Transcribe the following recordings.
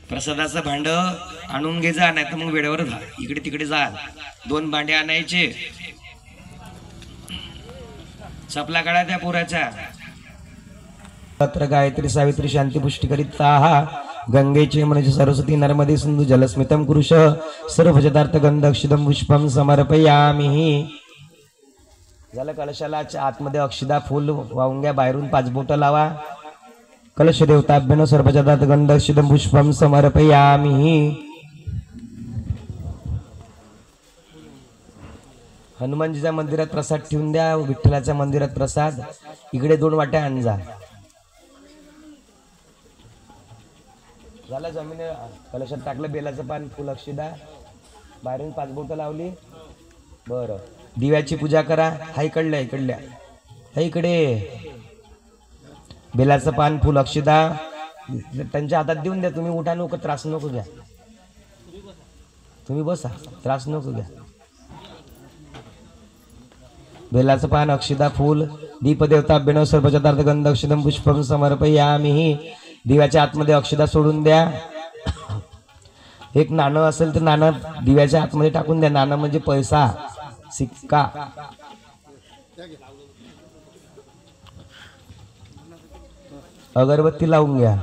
प्रसादाचं भांड आणून घे जा, नाही तर मग वेळेवर जा, इकडे तिकडे जा. 2 भांडे आणायचे. चपला काढा त्या पोराच्या. गायत्री सावित्री शांती पुष्टी करीता गंगेचे म्हणजे सरस्वती नर्मदे सिंधू जलस्मितम कुरुष सर्व पदार्थ गंध अक्षिदम पुष्पम समर्पयामि. झालं. कलशाला आतमध्ये अक्षिदा फूल वाहून घ्या. बाहेरून 5 बोटं लावा. कलश देवताभ्यन सर्व पदार्थ गंध अक्षिदम पुष्पम समर्पयामि. हनुमानजीच्या मंदिरात प्रसाद ठेवून द्या. विठ्ठलाच्या मंदिरात प्रसाद. इकडे 2 वाट्या आणजा. झालं. जमीन कलशात टाकलं. बेलाचं पान फुल अक्षिदा. बाहेरून 5 बोटं लावली. बरं. दिव्याची पूजा करा. हा इकडल्या हा इकडे. बेलाचं पान फुल अक्षिदा त्यांच्या हातात देऊन द्या. तुम्ही उठा नको, त्रास नको घ्या. तुम्ही बसा, त्रास नको घ्या. बेलाचं पान अक्षिदा फूल दीपदेवताभ्यनो सर्व पदार्थ गंध अक्षिदम पुष्पम समर्पयामि. दिव्याच्या आतमध्ये अक्षिदा सोडून द्या. एक नाणं असेल तर नाणं दिव्याच्या आतमध्ये टाकून द्या. नाणं म्हणजे पैसा, सिक्का. अगरबत्ती लावून घ्या.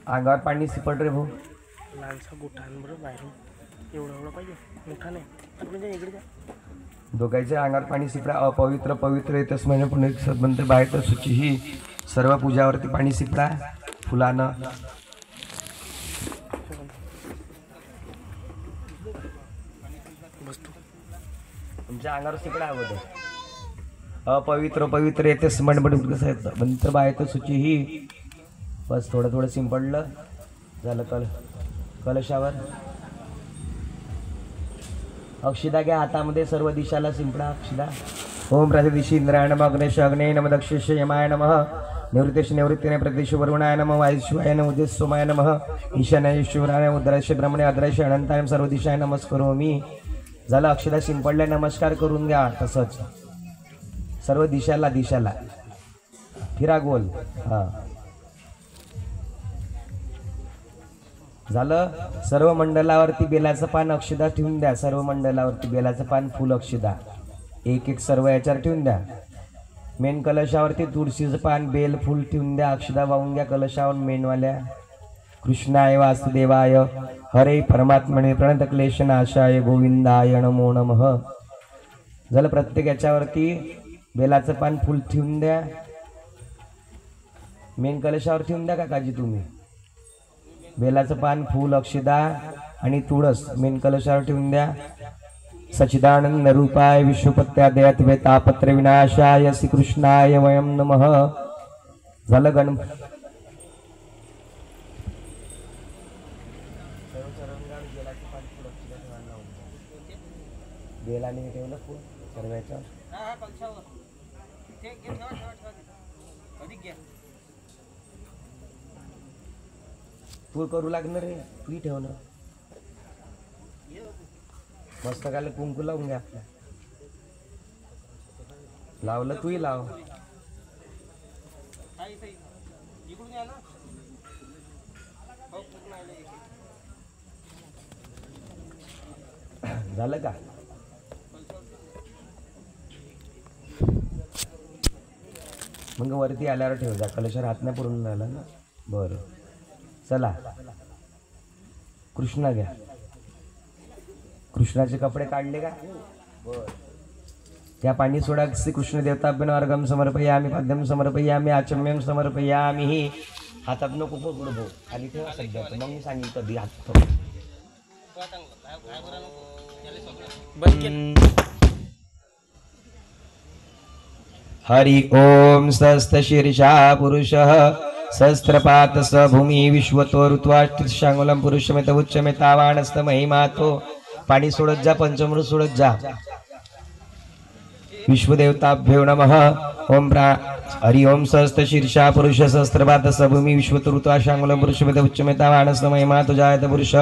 अंगावर पाणी सिपट रे भाऊ. लहानसा गोठा बरं बाहेरून एवढा पाहिजे, मोठा नाही. म्हणजे इकडे जा. दोघांच्या अंगावर पाणी सिपडा. अपवित्र पवित्र येतच म्हणजे पुणे संबंध बाहेर तर सुची ही सर्व पूजावरती पाणी सिपडा फुलानं. तुमच्या अंगावर सिपडा अगोदर. अपवित्र पवित्र येतेच म्हणजे कसं येतं मंत्र बाहेर तर सुची ही. बस थोडं थोडं शिंपडलं. झालं. कलशावर अक्षिदा घ्या हातामध्ये. सर्व दिशाला शिंपडा अक्षिदा. ओम प्रतिदिशी इंद्राय नमः अग्नेश अग्नेय नमः दक्षेश यमाय नमः निवृत्तेश निवृत्तीने प्रत्यक्ष वरुणाय नमः वायुशिवाय नमः उदेश सोमाय नमः ईशान्य शिवराय उद्राश ब्रह्मणे अद्राश अनंताय सर्व दिशाय नमस्करोमि. झालं. अक्षिदा शिंपडल्या. नमस्कार करून घ्या. तसंच सर्व दिशाला फिरा गोल. हा झालं. सर्व मंडलावरती बेलाचं पान अक्षिदा ठेवून द्या. सर्व मंडलावरती बेलाचं पान फुल अक्षिदा एक सर्व याच्यावर ठेवून द्या. मेन कलशावरती तुळशीचं पान बेल फुल ठेवून द्या. अक्षिदा वाहून घ्या कलशावर मेनवाल्या. कृष्णाय वासुदेवाय हरे परमात्मने प्रणत क्लेशनाशाय गोविंदाय नमो नमः. झालं. प्रत्येक याच्यावरती बेलाचं पान फुल ठेवून द्या. मेन कलशावर ठेवून द्या काकाजी तुम्ही. बेलाचं पान फूल अक्षिदा आणि तुळस मेन कलशावर ठेवून द्या. सच्चिदानंद रूपाय विश्वपत्यादयत्वे तापत्र विनाशाय श्रीकृष्णाय वयम नमः. झालं. गण बेलाने ठेवलं फूल सर्वांच्या. फूल करू लागणार रे. तू ठेवणार. मस्तकाला कुंकू लावून घ्या आपल्या. लावलं तूही लाव. झालं का. मग वरती आल्यावर ठेव जा. कलशावर हात नाही पुरून राहिला ना. बरं. चला. कृष्णा घ्या. कृष्णाचे कपडे काढले का. त्या पाणी सोडा. श्री कृष्ण देवताभ्यन अर्घम समर्पयामि पाद्यम समर्पयामि आचम्यम समर्पयामि. हातात नको पकडू भाऊ. खाली ठेवा सध्या. मग मी सांगेन कधी हात. हरि ओम स्वस्थ शीर्षा पुरुषः सहस्त्रपात स भूमी विश्वतो ऋत्वाशांगुलम पुरुषमेत उच्चमेतावानस्त महिमातो. पाणी सोडत जा, पंचमृत सोडत जा. विश्वदेवताभ्यो नमः. ओम हरि ओम सहस्त्र शीर्षा पुरुष सहस्त्रपात स भूमी विश्वतो ऋत्वाशांगुलम पुरुषमेत उच्चमेतावानस्त महिमातो जायत पुरुष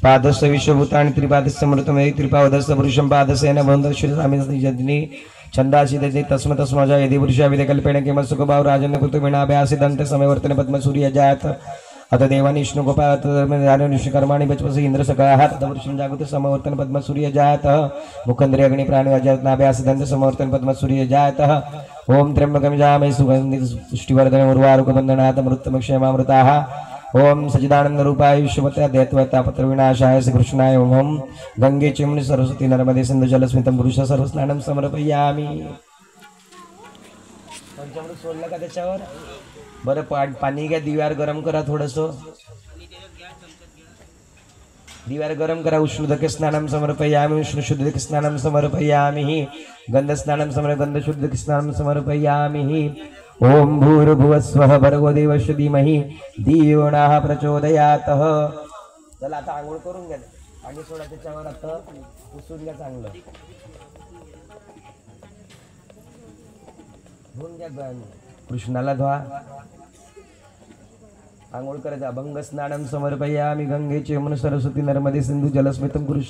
पादस्य विश्वभूतानि त्रिपादस्य मृतमे त्रिपादस्य पुरुषं पादसेन भवन्तश्री जदिनी छंदासी दे तस्मतस्मजा यदि पुरुषा विदकल्पेन किम सुखभाव राजन कुतुमिनाभ्यासि दंत समयवर्तन पद्मसूर्य जात अत देवानि विष्णु गोपात कर्माणि बचपसि इंद्र सकाः तत पुरुषं जागृत समवर्तन पद्मसूर्य जात मुखेन्द्रिय अग्नि प्राण अजात नाभ्यासि दंत समवर्तन पद्मसूर्य जात. ओम त्र्यंबकं यजामहे सुगंधि पुष्टिवर्धनम् उर्वारुकबन्धनात् मृत्युमक्षयमामृताः. ओम सच्चिदानंद रूपाय विश्वपते दैत्यवतापत्र विनाशाय श्री कृष्णाय ओम. गंगे चिमनी सरस्वती नर्मदे सिंधु जलस्मितं पुरुष सर्वस्नानं समर्पयामि. पंचामृत सोडलं का त्याच्यावर? बरं पाणी घ्या, दिव्यावर गरम करा थोडंसं. दिव्यावर गरम करा. उष्णुदके स्नानं समर्पयामि उष्णुशुद्धके स्नानं समर्पयामि. गंधस्नानं गंधशुद्धके स्नानं समर्पयामि. ओम भूर्भुवस्वः भर्गो देवस्य धीमहि धियो नः प्रचोदयात्. चला आता आंघोळ करून घ्या. पाणी सोडा त्याच्यावर. आता पुसून घ्या चांगलं. धुवून घ्या. कृष्णाला धुवा. आंघोळ करायचं. अभंग स्नानं समर्पयामि गंगे चेमन सरस्वती नर्मदे सिंधू जलस्मितं पुरुष.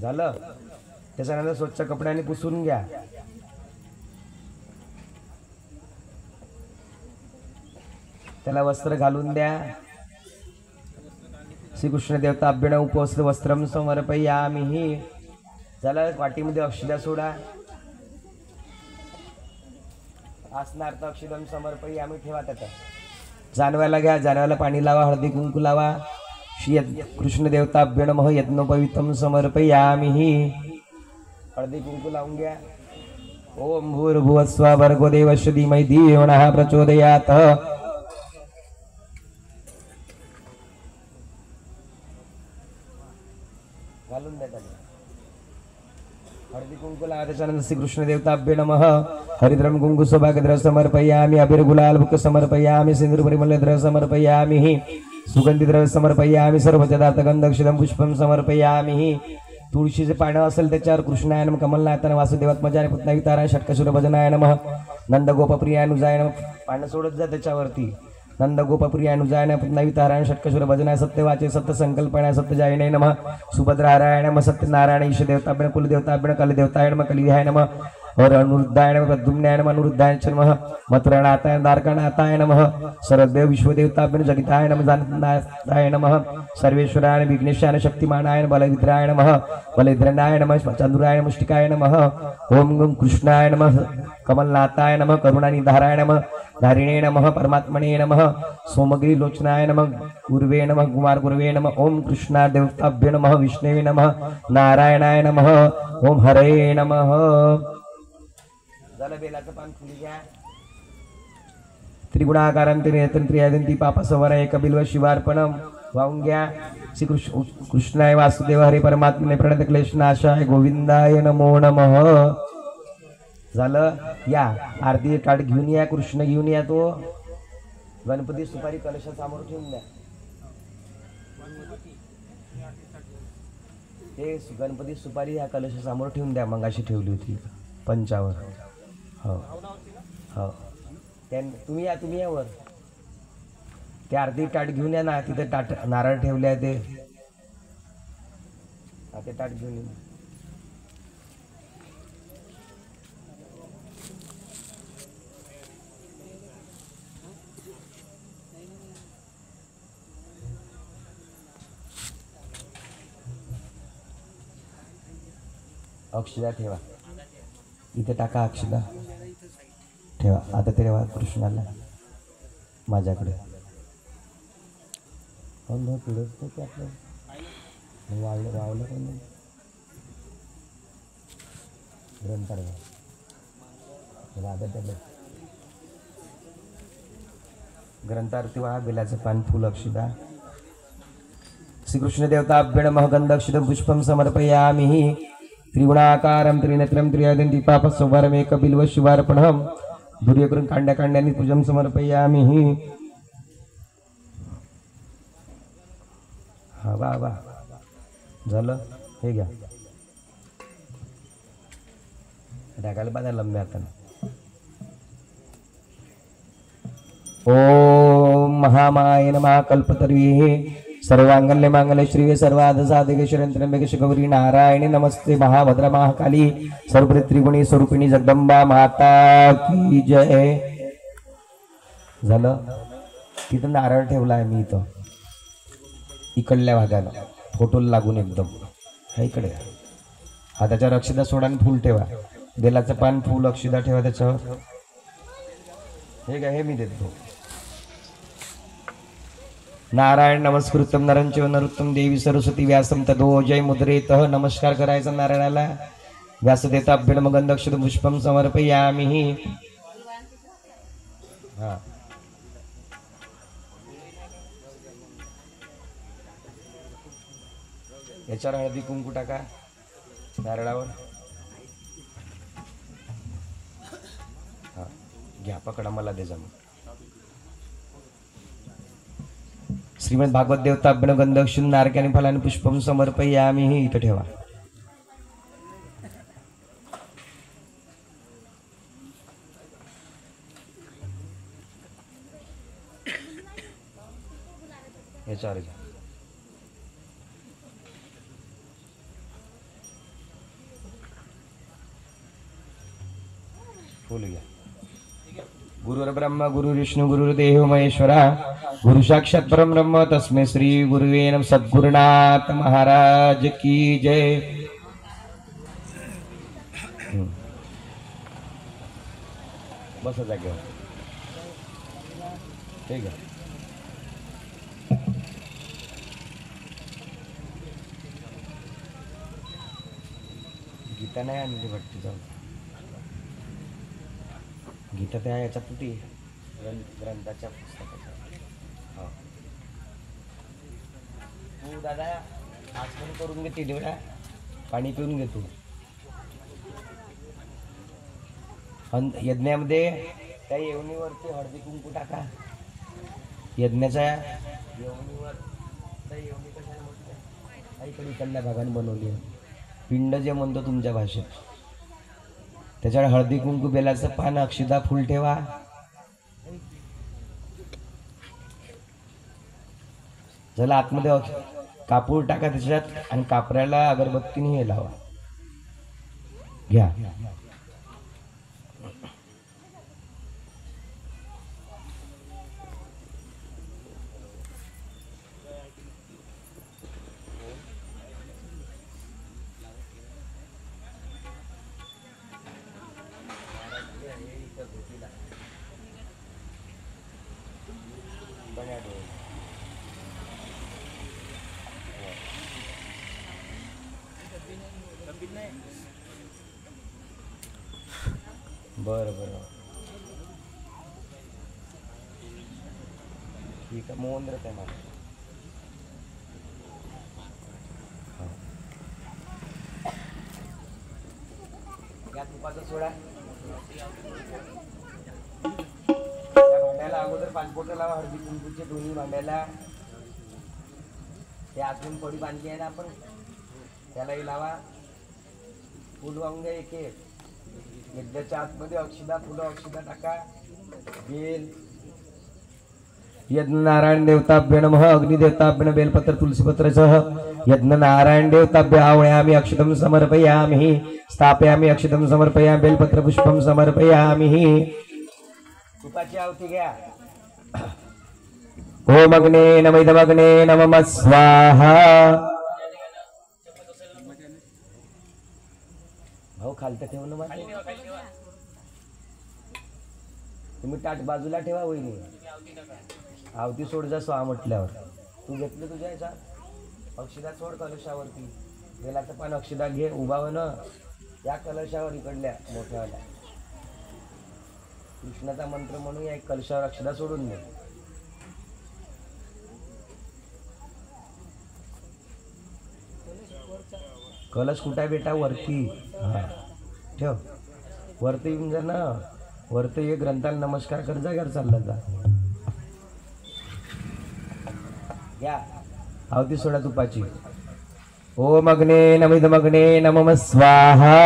झालं. त्याच्यानंतर स्वच्छ कपड्याने पुसून घ्या. त्याला वस्त्र घालून द्या. श्रीकृष्ण देवताभ्येन उपवस्त्र वस्त्रम समर्पयामि. झालं. वाटीमध्ये अक्षदा सोडा. आसनार्थ अक्षदम समर्पयामि ठेवा. त्याचा जानव्याला घ्या. जानव्याला पाणी लावा. हळदी कुंकू लावा. श्री कृष्ण देवताभ्यो नमः यज्ञोपवीतम समर्पयामि. हळदी कुंकू लावून घ्या. ओम भूर्भुवस्वः भर्गो देवस्य धीमहि धियो नः प्रचोदयात्. घालून द्या त्याला. हळदी कुंकू लावा. त्याच्यानंतर श्री कृष्ण देवताभ्यो नमः हरिद्रम कुंकु सौभाग्यद्रव्य समर्पयामि. अबीर गुलाल बुक समर्पयामि. सिंदूर परिमल द्रव्य समर्पयामि. सुगंधी द्रव्य समर्पयामि. सर्व पदार्थ गंध अक्षदम पुष्पम समर्पयामि. तुळशीचे पानं असेल त्याच्यावर कृष्णाय नमः कमलनाथन वासुदेवात्मजाय पुतना विताराय षटकशूर भजनाय नमः नंद गोपप्रियाय नुजाय नमः. पानं सोडत जा त्याच्यावरती. नंद गोपप्रियाय नुजाय पुतना विताराय षटकशूर भजनाय सत्यवाचे सत्य संकल्पनाय सत्यजायिने नमः. सुभद्राराय नमः. सत्यनारायण ईश देवताभ्येन कुलदेवताभ्येन कलदेवताय नमः कलिहाय नमः. और अनुरुद्धाय नमः प्रद्युम्नाय नमः अनुरुद्धाय नमः मथुरानाथाय द्वारकानाथाय नमः. सर्वदेव विश्वदेवताभ्येन जगिताय नमः जाननाथाय नमः. सर्वेश्वराय विघ्नेशाय शक्तिमानाय बलविद्राय नमः बलविद्रनाय नमः चंद्राय मुष्टिकाय नमः. ओम गं कृष्णाय नमः कमलनाथाय नमः करुणानिधाराय नमः धारिणे नमः परमात्मने नमः सोमगिरी लोचनाय नमः गुरुवे नमः कुमार गुरुवे नमः. ओम कृष्णा देवताभ्यो नमः विष्णवे नमः नारायणाय नमः. ओम हरे नमः. झालं. बेलाचं पान फुली घ्या. त्रिगुणाकारं त्रिनेत्रं त्रियादंती पापसंवर एक बिल्व शिवार्पणम वाहून घ्या. श्री कृष्णाय वासुदेव हरे परमात्मने प्रणत क्लेशनाशाय गोविंदाय नमो नमः. झालं. या आरती ताट घेऊन या. कृष्ण घेऊन या. तो गणपती सुपारी कलशासमोर ठेवून द्या. ते गणपती सुपारी ह्या कलशासमोर ठेवून द्या. मंगाशी ठेवली होती पंचावर. हो हो. तुम्ही या वर. ते आरती ताट घेऊन या ना. तिथे ताट नारळ ठेवले आहे ते. ते ताट घेऊन या. अक्षदा ठेवा. इथे टाका अक्षदा ठेवा. आता ठेवा कृष्णाला माझ्याकडे. पुढंच ते आपलं वावलं पण ग्रंथार ग्रंथारती वा बेलाचं पान फुल अक्षदा. श्रीकृष्ण देवताभ्यो नमः गंध अक्षदं पुष्पं समर्पयामि. त्रिगुणाकारं त्रिनेत्रं त्रियादं दीपापस्वरमेक बिल्व शिवार्पणम्. दूर्य करून कांड्या कांड्याने पूजन समर्पयामी. हा वा वा झालं. हे घ्या टाकायला बाधा लंब्या हाताने. ओम महामाय नमः. कल्पतरुः सर्वांगल्य मांगल्य श्री सर्वाद साधिके शरण्यत्र्यंबके गौरी नारायणी नमस्ते. महाभद्र महाकाली सर्वत्रिगुणी स्वरूपिणी जगदंबा माता की जय. झालं. तिथं नारळ ठेवला आहे मी इथं इकडल्या भागाला फोटोला लागून एकदम. हा इकडे हाताच्या अक्षदा सोडा आणि फूल ठेवा. बेलाचं पान फूल अक्षदा ठेवा त्याच्यावर. हे काय हे मी देतो. नारायण नमस्कृतम नरं चैव नरोत्तमं देवी सरस्वती व्यासं ततो जय मुद्रेतः. नमस्कार करायचा नारायणाला. व्यासदेवताभ्यो नमः. गंधक्षत पुष्पं समर्पयामि. हा याच्यावर हळदी कुंकू टाका नारळावर. हा घ्या पकडा मला दे जमा. श्रीमद भागवत देवताभ्यो गंधक्षुं नारकानि फलानि पुष्पं समर्पयामि. इथं ठेवा. याच्यावर घ्या. फूल घ्या. गुरुर्ब्रह्मा गुरुर्विष्णू गुरुर्देव महेश्वरा गुरु साक्षात परम ब्रह्म तस्मै श्री गुरुवे नमः. सद्गुरुनाथ महाराज की जय. बस जागेवर. ठीक आहे. गीता नाही आणली वाटते. जाऊ गीता त्या याच्यात होती ग्रंथाच्या पुस्तकाच्या. हो तू दादा आज पण करून घेते तेवढा. पाणी पिऊन घे तू. यज्ञामध्ये त्या येवणीवरती हळदी कुंकू टाका. यज्ञाच्या येवणीवर त्या येवणी कशाला म्हटलं इकडे इकडल्या भागाने बनवली आहे. पिंड जे म्हणतो तुमच्या भाषेत. त्याच्यावर हळदी कुंकू बेलाचं पान अक्षदा फुल ठेवा. झालं. आतमध्ये कापूर टाका त्याच्यात आणि कापऱ्याला अगरबत्तीने हे लावा. घ्या. बरं बरं ठीक आहे. मोहन आहे मला. या तुपाचा सोडा. त्या भांड्याला अगोदर 5 बोटं लावा हळदी कुंकूचे दोन्ही भांड्याला. ते आतून पडी बांधली आहे ना आपण त्यालाही लावा. फुल वाहून घ्या एक एक. यज्ञाच्या आतमध्ये अक्षदा फुलं अक्षदा टाका. बेल यज्ञ नारायण देवताभ्यो नमः. अग्निदेवताभ्यो नमः. बेलपत्र तुलसीपत्रसह यज्ञ नारायण देवताभ्यो आवयामि. अक्षतं समर्पयामि. स्थापयामि. अक्षतं समर्पयामि. बेलपत्र पुष्पं समर्पयामि. तुपाची आहुती घ्या. ओम अग्ने नमः. इदमग्ने नमः स्वाहा. भाऊ खालतं ठेव ना. तुम्ही ताट बाजूला ठेवा. वहिनी आवती सोड जा. स्वा म्हटल्यावर तू घेतलं तुझ्या याच्यात अक्षदा सोड कलशावरती. बेलाचं पान अक्षदा घे. उभा ना या कलशावर इकडल्या मोठ्यावाल्या. कृष्णाचा मंत्र म्हणून या एक कलशावर अक्षदा सोडून दे. कलश कुठे बेटा? वरती. हा ठेव. वरती येऊन जा ना. वरत ये ग्रंथाला नमस्कार कर जा घर चालला जा या आवती सोडा तुपाची ओम अग्ने नमिदमग्ने नमः स्वाहा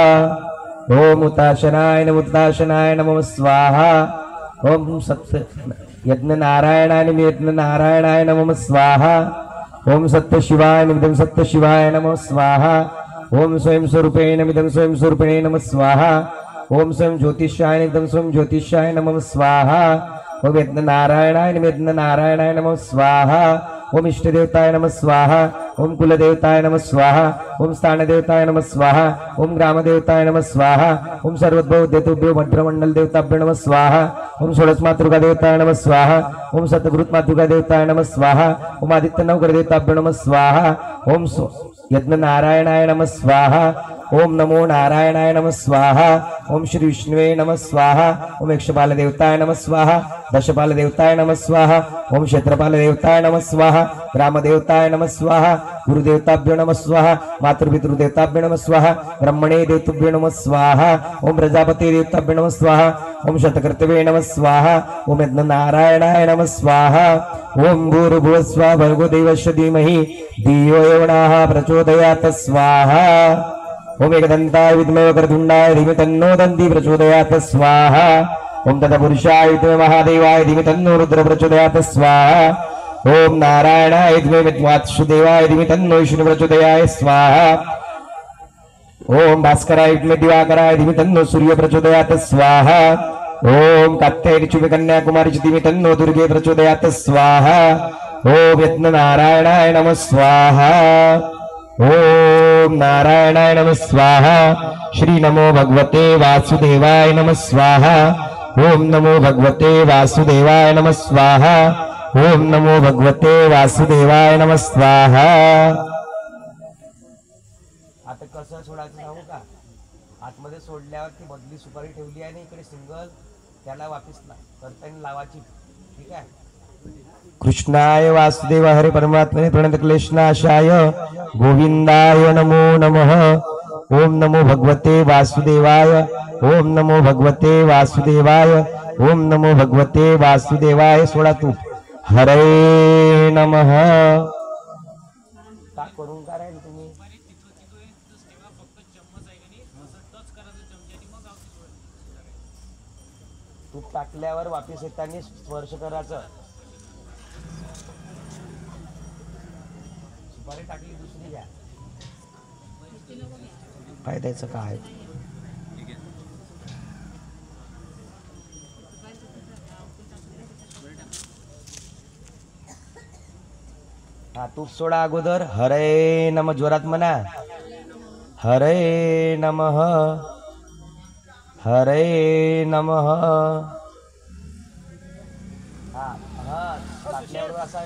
ओम उताशनाय नमः स्वाहा ओम सत्य यज्ञ नारायणाय नमः स्वाहा ओम सत्य शिवाय नमः स्वाहा ओम स्वयं स्वरूपिणे नमः स्वाहा ओम स्वयं ज्योतिषाय नमः स्वाहा ओम यज्ञ नारायणाय नमः स्वाहा ओम इष्टदेवताय नमः स्वाहा ओम कुलदेवताय नमः स्वाहा ओम स्थानदेवताय नमः स्वाहा ओम ग्रामदेवताय नमः स्वाहा ओम सर्वोद्भव देवतेभ्यो भद्रमंडल देवताभ्यो नमः स्वाहा ओम षोडश मातृका देवताय नमः स्वाहा ओम सतगुरुत मातृका देवताय नमः स्वाहा ओम आदित्य नवग्रह देवताभ्यो नमः स्वाहा ओम यज्ञ नारायणाय नमः स्वाहा ओम नमो नारायणाय नमः स्वाहा ओम श्री विष्णुवे नमः स्वाहा ओम यक्षपाल देवताय नमः स्वाहा दशपाल देवताय नमः स्वाहा ओम क्षेत्रपाल देवताय नमः स्वाहा ग्राम देवताय नमः स्वाहा गुरुदेवताभ्यो नमः स्वाहा मातृपितृदेवताभ्यो नमः स्वाहा ब्रह्मणे देवताभ्यो नमः स्वाहा ओम प्रजापति देवताभ्यो नमः स्वाहा ओम शतकृतवे नमः स्वाहा ओम यज्ञ नारायणाय नमः स्वाहा ओम भूर्भुवः स्वः भर्गो देवस्य धीमहि धियो यो नः प्रचोदयात् स्वाहा ओम एकदन्ताय विद्महे वक्रतुण्डाय धीमहि तन्नो दन्ती प्रचोदयात् स्वाहा ओम तत्पुरुषाय विद्महे महादेवाय धीमहि तन्नो रुद्र प्रचोदयात् स्वाहा ओम नारायणाय विद्महे वासुदेवाय धीमहि तन्नो विष्णु प्रचोदयात् स्वाहा ओम भास्कराय विद्महे दिवाकराय धीमहि तन्नो सूर्य प्रचोदयात् स्वाहा ओम कात्यायनी चुमे कन्याकुमारी धीमहि तन्नो दुर्गे प्रचोदयात् स्वाहा ओम यज्ञ नारायणाय नमः स्वाहा ओम नारायणाय नमः स्वाहा श्री नमो भगवते वासुदेवाय नमः स्वाहा ओम नमो भगवते वासुदेवाय नमः स्वाहा ओम नमो भगवते वासुदेवाय नमः स्वाहा आता कसं सोडायचं सांगू का आतमध्ये सोडल्यावर ती बदली सुपारी ठेवली आहे आणि इकडे सिंगल त्याला वापस करताना लावायची ठीक आहे कृष्णाय वासुदेव हरे परमात्मने प्रणत क्लेशनाशाय गोविंदाय नमो नमः ओम नमो भगवते वासुदेवाय ओम नमो भगवते वासुदेवाय ओम नमो भगवते वासुदेवाय सोडा तू हरे नमः का करून करायला तुम्ही तूप टाकल्यावर वापस येताना स्पर्श करायचं सुपारी टाकली दुसरी घ्या काय द्यायचं काय हा तूप सोडा अगोदर हरे नम जोरात म्हणा हरे नमः हरे नमः हा हा टाकल्यावर असा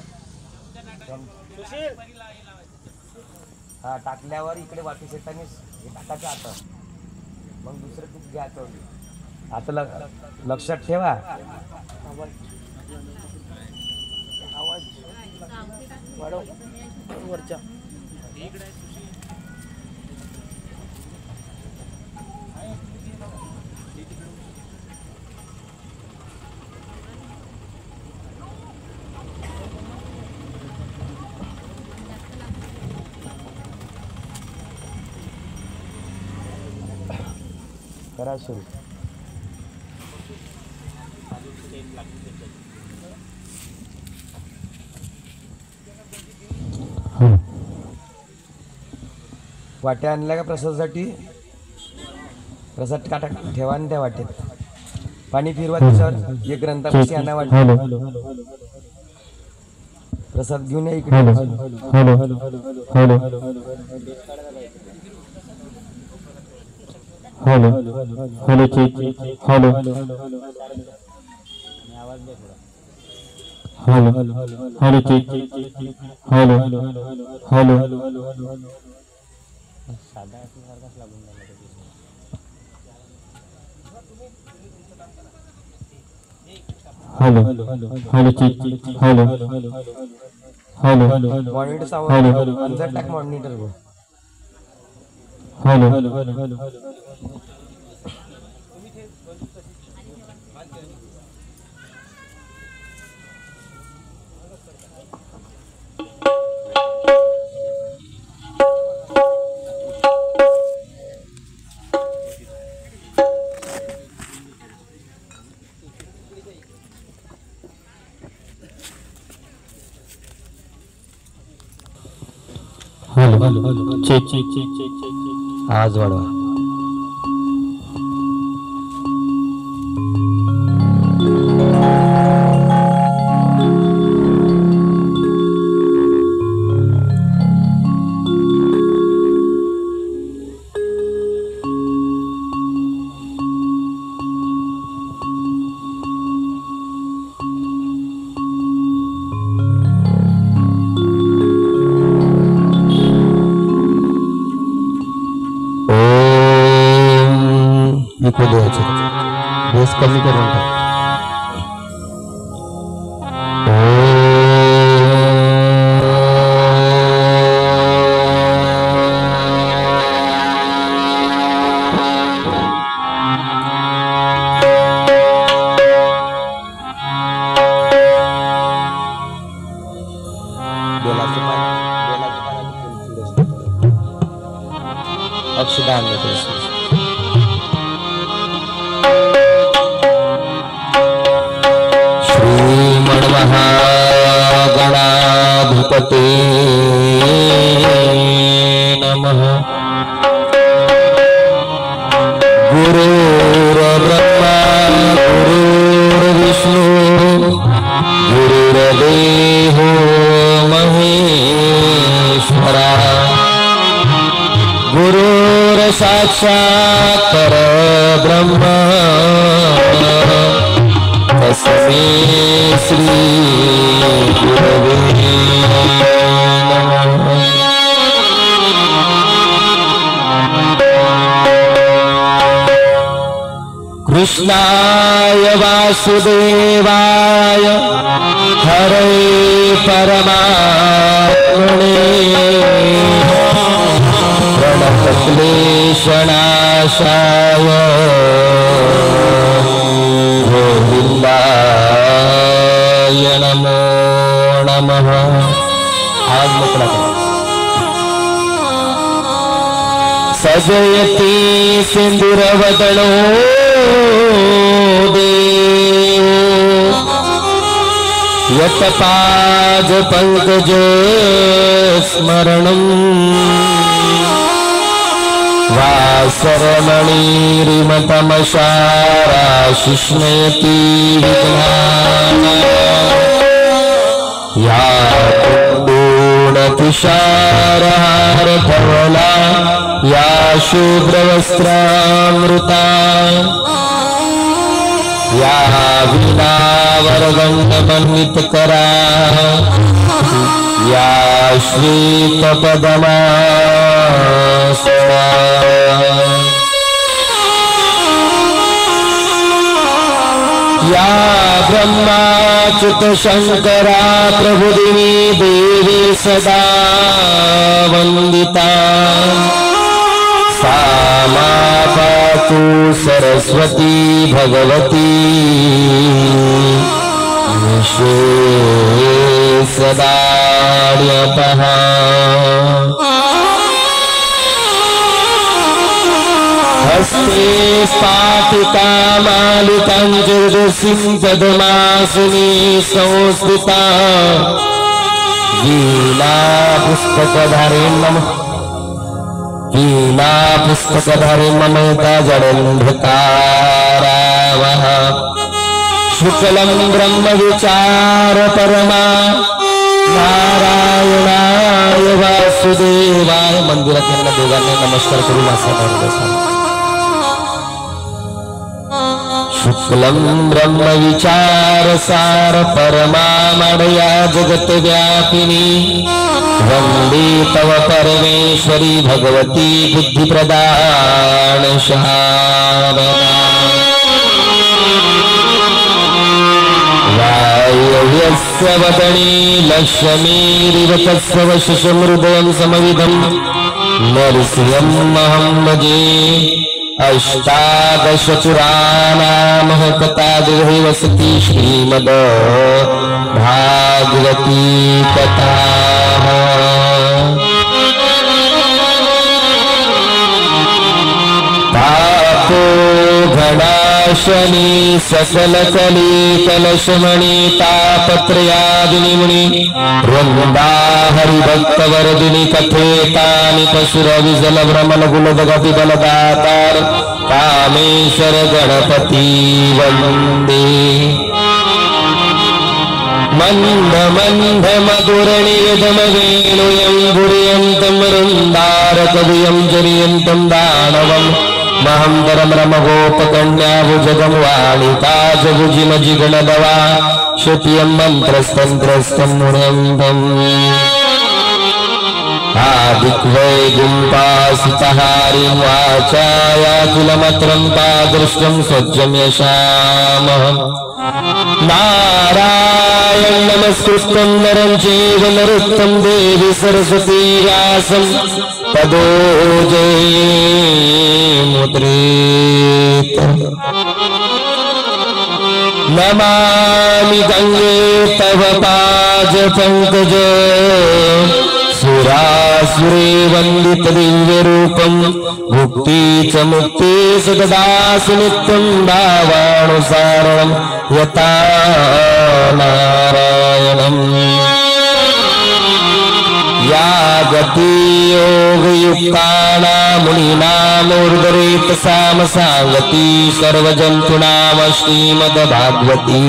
हा टाकल्यावर इकडे वापस येताना हे टाकायचं आता मग दुसरं तूप घ्यायचं आता लक्षात ठेवा आवाज वाढव वरच्या करा सुरू वाट्या आणल्या का प्रसादासाठी प्रसाद काटा ठेवा आणि त्या वाटेत पाणी फिरवा त्याच्यावर एक ग्रंथापाशी आणा वाटेत प्रसाद घेऊन या इकडे hello hello check hello hello hello check hello hello hello hello check hello hello monitor sound अंदर टाक मॉनिटर को हेलो हॅलो चेक आवाज वाढवा. इको द्यायचे बेस कमी करून टाक. अक्षदा श्रीमन्महागणाधिपते नमः. गुरुर्ब्रह्मा गुरुर्विष्णु गुरुर्देवो महेश्वरा गुरुर्साक्षात् परब्रह्म तस्मै श्री गुरवे नमः. कृष्णाय वासुदेवाय हरे परमात्मने प्रणतक्लेशनाशाय गोविंदाय नमो नमः. आज मोकळा करा. सजयति सिंदूरवदनो देवो यत्पाद पंकज स्मरणम् वासरमणिरिमतमशाराशिष्णयति विघ्नान् या कुण्डूणतुषारहारधवला या शुभ्रवस्त्रामृता या वीणावरदण्डमण्डितकरा या श्वेतपदमासना या ब्रह्माच्युत शंकरा प्रभुदिनी देवी सदा वंदिता सा मा पातु सरस्वती भगवती विश्वे सदा न्यपः. हस्ते स्फाटिकामालिकाञ्जरसिं पद्मासने संस्थिता वीणा पुस्तकधारे नमः. वीणा पुस्तकधारे ममता जडन्धकारावः शुक्लं ब्रह्म विचार परमा नारायणाय वासुदेवाय. मंदिरात यांना दोघांनी नमस्कार करून असा शुक्लं ब्रह्म विचार सार परमामडया जगत व्यापिनी वंदे तव परमेश्वरी भगवती बुद्धि प्रदान शारदा. वायव्यस्य वदने लक्ष्मीरिव तस्य वशमृदयं समविदं नरसिंहमहं भजे. अष्टादश पुराणामः कथादिर्हि वसति श्रीमद् भागवती कथा. तापो घनाश शनी सकल कली कलशमणि तापत्रयादिनि मुनि वृंदा हरिभक्त वरदिनी कथे तानि पशुर विजल भ्रमण गुलदगति बलदातार कामेश्वर गणपति वंदे मंद मंद मधुर निवेदम वेणुयं गुर्यन्तं वृन्दारकवियं जरियन्तं दानवं महं रमगोपकन्या भुजगं वालिका जगुजिमजिगणदवा श्रुतियं मन्त्रस्तन्त्रस्तं मुण्यन्तम् आदिक्वैगुम्पासितहारिं वाचायाखिलमत्रं तादृशं सज्जं यशामहम् नारायण नमस्कृतं नरं चैव नरोत्तमं देवी सरस्वती व्यासं ततो जयमुद्रेत नमामि गंगे तव पाद पंकज सुरासुरे वंदित दिव्य रूपम भुक्ति च मुक्ति सदास नित्यं भावानुसारणं यथा नारायणम् या गति योगयुक्तानां मुनीनामूर्धरेत सामसांगति सर्वजन्तूनां श्रीमद्भागवती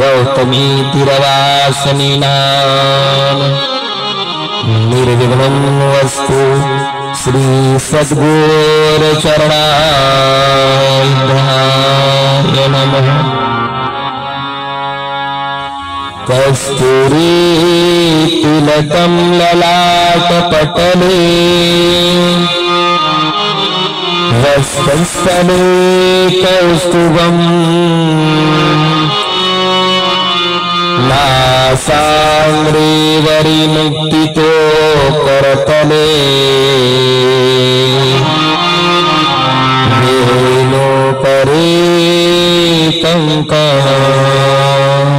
गौतमी तिरवासनिनाम् निर्विघ्नं वस्तु श्री सद्गुर चरणाय नमः। कस्तूरी तिलकं ललाटपटले वस्तस्थले कौस्तुभम् नासाग्रे वरिमुक्तितो करतले वेणो परे कंकणम्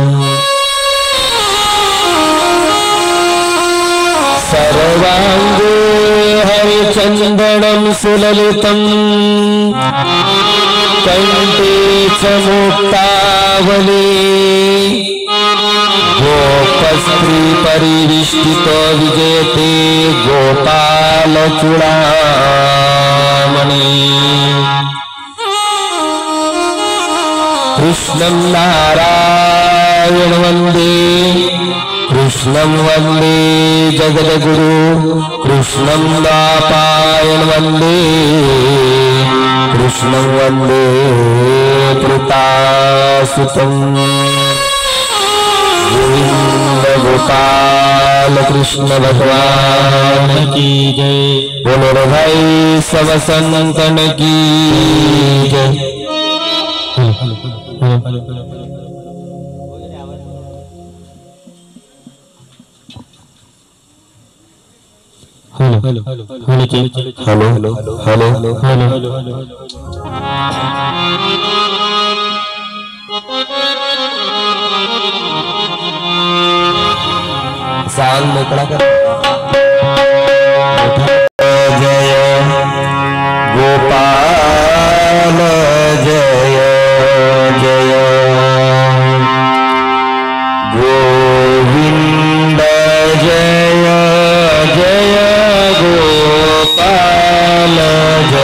सर्वांगे हरिचन्दनं सुललितं कंठे च मुक्तावली गोपस्त्री परिविष्टितो विजयते गोपाल चूड़ामणि कृष्णं नारायण वन्दे कृष्णं वन्दे जगद्गुरु कृष्णं दापायण वन्दे कृष्णं वन्दे प्रतासुतं गोविंद गोपाल कृष्ण भगवान की जय। बोलो भाई सब संतन की जय। Hello hello hello hello hello hello hello सांग मोकळा कर। जय गोपाल जय जय गोविंद जय जय गोपाल जय जय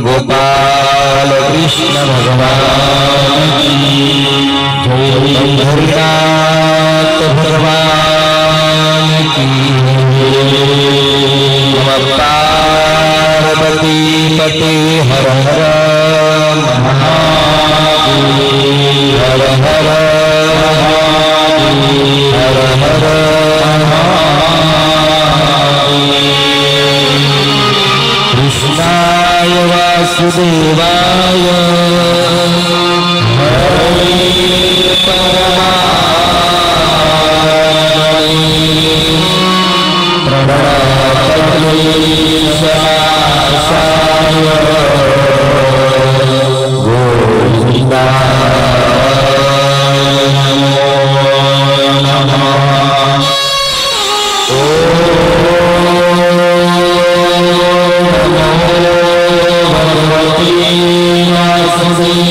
गोपाल कृष्ण भगवान की जय। हरिनाथ भगवान की नमः पार्वती पते हर हर महादेव हर हर हर हर कृष्णाय वासुदेवाय हरे परमात्मने प्रणतक्लेशनाशाय गोविन्दाय नमो नमः। भगवती वासुदेवाय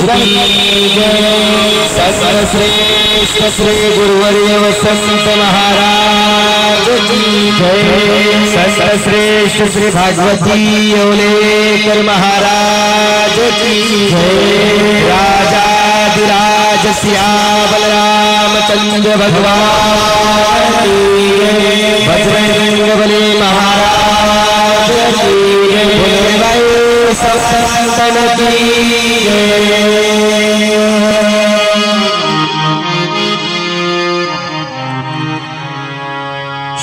की जय। सर्वश्रेष्ठ श्री गुरुवर्य वसंत महाराज की जय। सर्वश्रेष्ठ श्री भागवती येवलेकर महाराज की जय। राजाधिराज सियावल रामचंद्र भगवान की जय। बजरंगबली महाराज की जय। संतन की जय।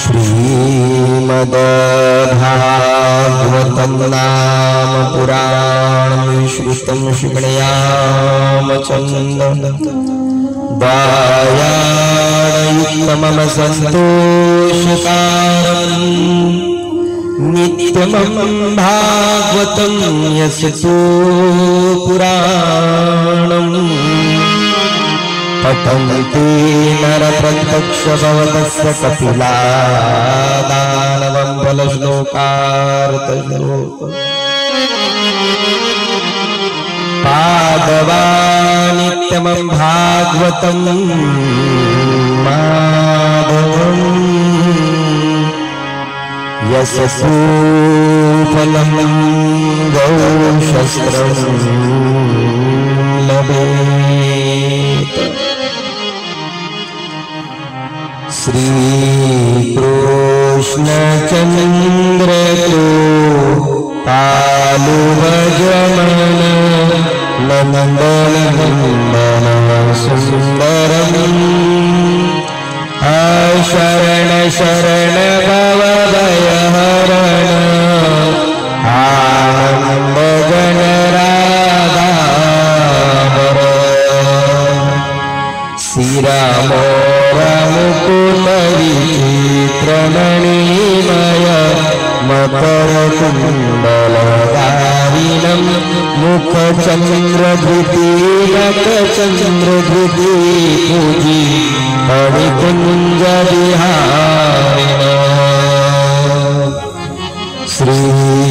श्रीमद् भागवतं नाम पुराणं श्रुतं श्रीगणयामचन्द्रं दायायुक्तमम सन्तोषकारम् नित्यमं भागवतं यस्य पुराणम् पठन्ति नरप्रत्यक्ष भवतस्य कपिला दानवं बलश्लोकार्तश्लोक पादवा नित्यमं भागवतं माधवम् यशसु फलं गौशस्त्रं लभेत। श्रीकृष्णचन्द्र पालुभजमन नन्दनन्दन सुन्दरम् शरण शरण भव भयहरण आनंद जन राधावर श्रीराम मुकुट विचित्रमणिमय मकर कुण्डलधारिणं मुखचन्द्रधृति नखचन्द्रधृति पूजी मणिकुञ्ज विहारिण श्रीराम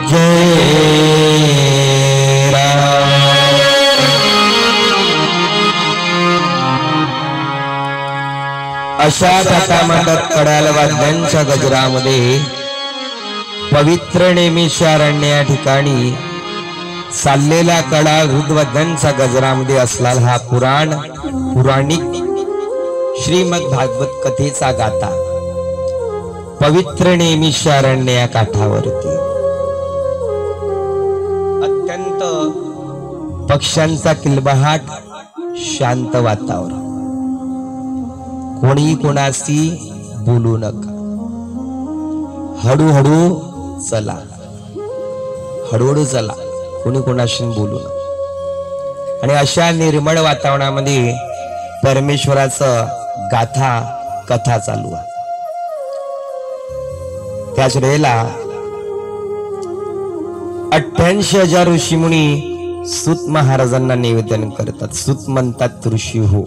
जय राम। अशा थाटामाटात कडाल वाद्यांच्या गजरामध्ये पवित्र नेमिषारण्य या ठिकाणी चाललेला कडा हृदवाद्यांचा गजरामध्ये असलेला हा पुराणिक श्रीमद भागवत कथेचा गाथा पवित्र नेमिषारण्य या काठावरती अत्यंत पक्ष्यांचा किलबहाट, शांत वातावरण, कोणी कोणाशी बोलू नका, हळूहळू चला, हळूहळू चला, कोणी कोणाशी बोलू नका। आणि अशा निर्मळ वातावरणामध्ये परमेश्वराचं गाथा कथा चालू आहे। त्याच वेळेला 88,000 ऋषीमुनी सूत महाराजांना निवेदन करतात। सूत म्हणतात ऋषी हो।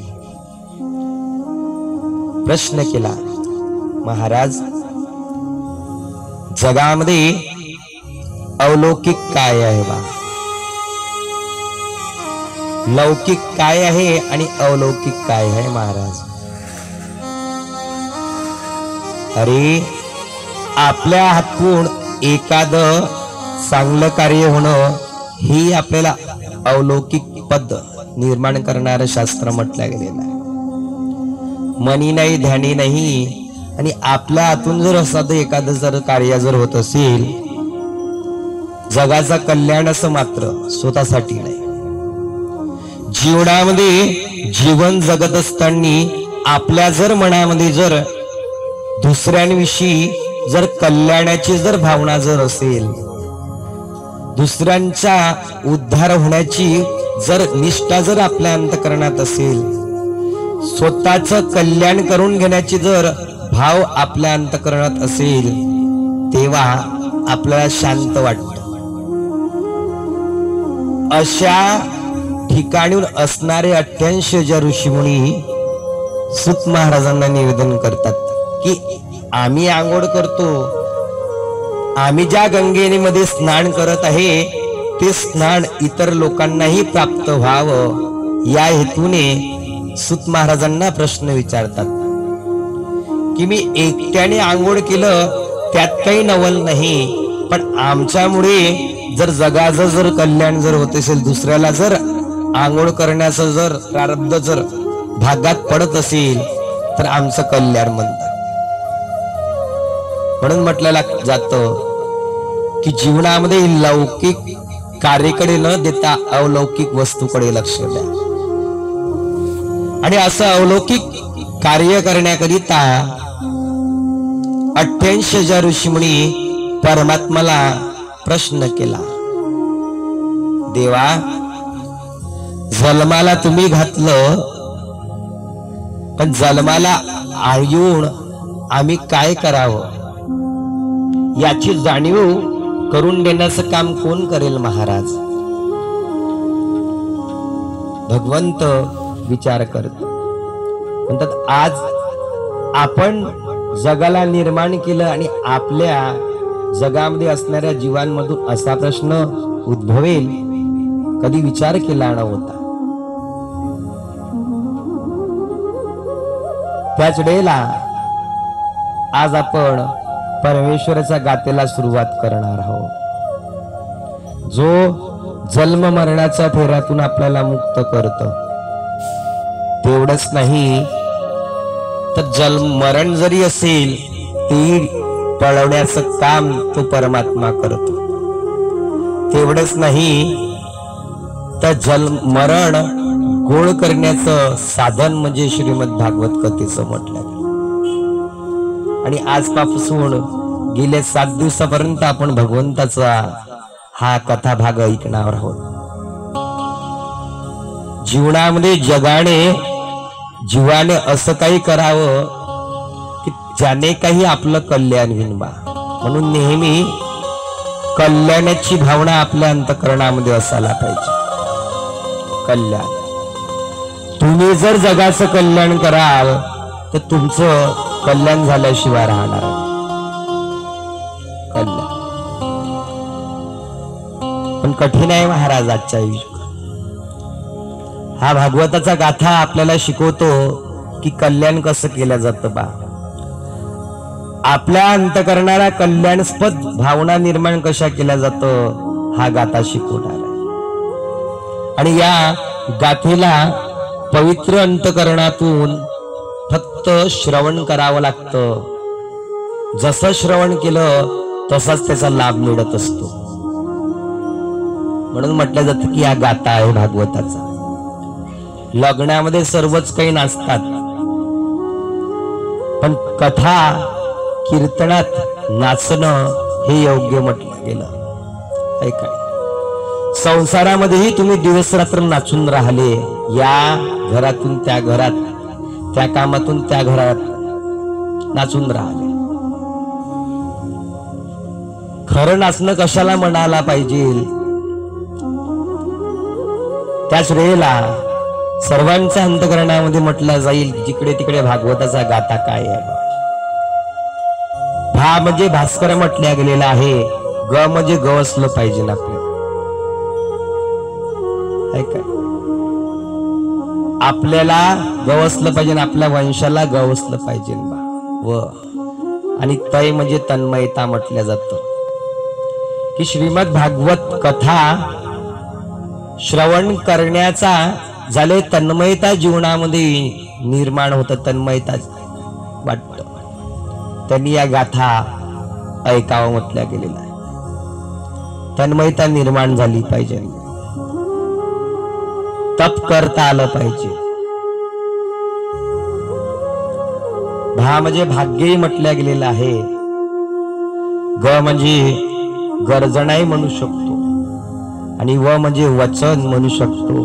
प्रश्न केला, महाराज जगामध्ये अलौकिक काय आहे बा, लौकिक काय आहे आणि अलौकिक काय आहे महाराज? अरे आपल्या हातून एखाद चांगलं कार्य होणं ही आपल्याला अलौकिक पद निर्माण करणारं शास्त्र म्हटलं गेलेलं आहे। मनी नाही, ध्यानी नाही, आणि आपल्या हातून जर असं एखादं जर कार्य जर होत असेल, जगाचं कल्याण असं मात्र स्वतःसाठी नाही। जीवनामध्ये जीवन जगत असताना आपल्या जर मनामध्ये जर दुसऱ्यांविषयी जर कल्याणाची जर भावना जर असेल, दुसऱ्यांचा उद्धार होण्याची जर निष्ठा जर आपल्या अंतःकरणात असेल, स्वतःचं कल्याण करून घेण्याची जर भाव आपल्या अंतःकरणात असेल, तेव्हा आपल्याला शांत वाटतं। अशा ठिकाणून असणारे 88,000 ऋषीमुनी सूत महाराजांना निवेदन करतात की आम्ही आंघोळ करतो, आम्ही ज्या गंगेमध्ये स्नान करत आहे ते स्नान इतर लोकांनाही प्राप्त व्हावं या हेतूने सूत महाराजांना प्रश्न विचारतात की मी एकट्याने आंघोळ केलं त्यात काही नवल नाही, पण आमच्यामुळे जर जगाचं जर कल्याण जर होत असेल, दुसऱ्याला जर आंघोळ करण्याचं जर प्रारब्ध जर भागात पडत असेल तर आमचं कल्याण म्हणतात. म्हणून म्हटलं जातं की जीवनामध्ये लौकिक कार्याकडे न देता अवलौकिक वस्तूकडे लक्ष द्या. आणि असं अवलौकिक कार्य करण्याकरिता 88 ऋषीमुनी परमात्माला प्रश्न केला, देवा जन्माला तुम्ही घातलं, पण जन्माला येऊन आम्ही काय करावं याची जाणीव करून देण्याचं काम कोण करेल महाराज. भगवंत विचार करतो, म्हणतात आज आपण जगाला निर्माण केलं आणि आपल्या जगामध्ये असणाऱ्या जीवांमधून असा प्रश्न उद्भवेल कधी विचार केला नव्हता. त्याच वेळेला आज आपण परमेश्वराच्या गातेला सुरुवात करणार आहोत, जो जन्म मरणाच्या फेऱ्यातून आपल्याला मुक्त करतो. तेवढंच नाही तर जन्म मरण जरी असेल ते टळवण्याचं काम तो परमात्मा करतो. तेवढंच नाही तर जन्म मरण गोळ करण्याचं साधन म्हणजे श्रीमद भागवत कथेचं म्हटलं. आणि आजपासून गेल्या 7 दिवसापर्यंत आपण भगवंताचा हा कथा भाग ऐकणार आहोत. जीवनामध्ये जीवाने असं काही करावं की ज्याने काही आपलं कल्याण होईल बा. म्हणून नेहमी कल्याणाची भावना आपल्या अंतःकरणामध्ये असायला पाहिजे. कल्याण, तुम्ही जर जगाचं कल्याण कराल तर तुमचं कल्याण झाल्याशिवाय राहणार आहे. कल्याण पण कठीण आहे महाराज आजच्या युगात. हा भागवताचा गाथा आपल्याला शिकवतो की कल्याण कसं केलं जातं बा. आपल्या अंतःकरणाला कल्याणस्पद भावना निर्माण कशा केल्या जातं हा गाथा शिकवणार आहे. आणि या गाथेला पवित्र अंतःकरणातून फक्त श्रवण करावं लागतं. जसं श्रवण केलं तसाच त्याचा लाभ मिळत असतो. म्हणून म्हटलं जातं की हा गाथा आहे भागवताचा. लग्नामध्ये सर्वच काही नाचतात, पण कथा कीर्तनात नाचणं हे योग्य म्हटलं गेलं आहे. काय संसारामध्येही तुम्ही दिवस रात्र नाचून राहिले, या घरातून त्या घरात, त्या कामातून त्या घरात नाचून राहिले. खरं नाचणं कशाला म्हणायला पाहिजे. त्याच वेळेला सर्वांच्या अंतःकरणामध्ये म्हटलं जाईल जिकडे तिकडे भागवताचा गाथा काय आहे. भा म्हणजे भास्कर म्हटल्या गेलेला आहे, ग म्हणजे गवसलं पाहिजे ना आपलं. काय आपल्याला गवसलं पाहिजे, आपल्या वंशाला गवसलं पाहिजे बा. व आणि तय म्हणजे तन्मयता म्हटल्या जातं की श्रीमद भागवत कथा श्रवण करण्याचा झाले तन्मयता जीवनामध्ये निर्माण होतं. तन्मयता वाटत त्यांनी या गाथा ऐकावं म्हटल्या गेलेला आहे. तन्मयता निर्माण झाली पाहिजे, तप करता आलं पाहिजे. भा म्हणजे भाग्यही म्हटल्या गेलेलं आहे. ग म्हणजे गर्जनाही म्हणू शकतो, आणि व म्हणजे वचन म्हणू शकतो,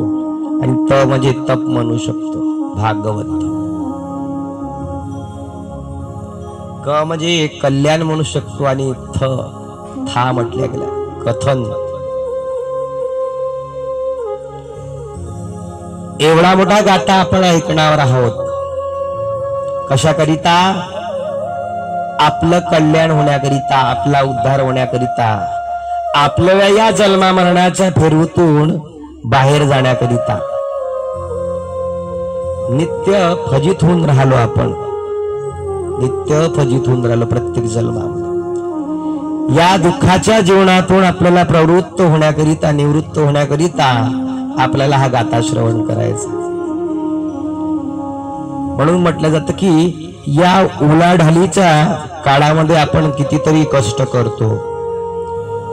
आणि त म्हणजे तप म्हणू शकतो. भागवत. क म्हणजे कल्याण म्हणू शकतो, आणि था म्हटल्या गेला कथन. एवढा मोठा गाथा आपण ऐकणार आहोत. कशाकरिता आपलं कल्याण होण्याकरिता, आपला उद्धार होण्याकरिता, आपल्या या जन्मा मरणाच्या फेरीतून बाहेर जाण्याकरिता नित्य फजित होऊन राहिलो आपण, नित्य फजित होऊन राहिलो प्रत्येक जन्मामध्ये। या दुःखाच्या जीवनातून आपल्याला प्रवृत्त होण्याकरिता, निवृत्त होण्याकरिता आपल्याला हा गाथा श्रवण करायचा। म्हणून म्हटलं जातं की या उलाढालीच्या काळामध्ये आपण कितीतरी कष्ट करतो,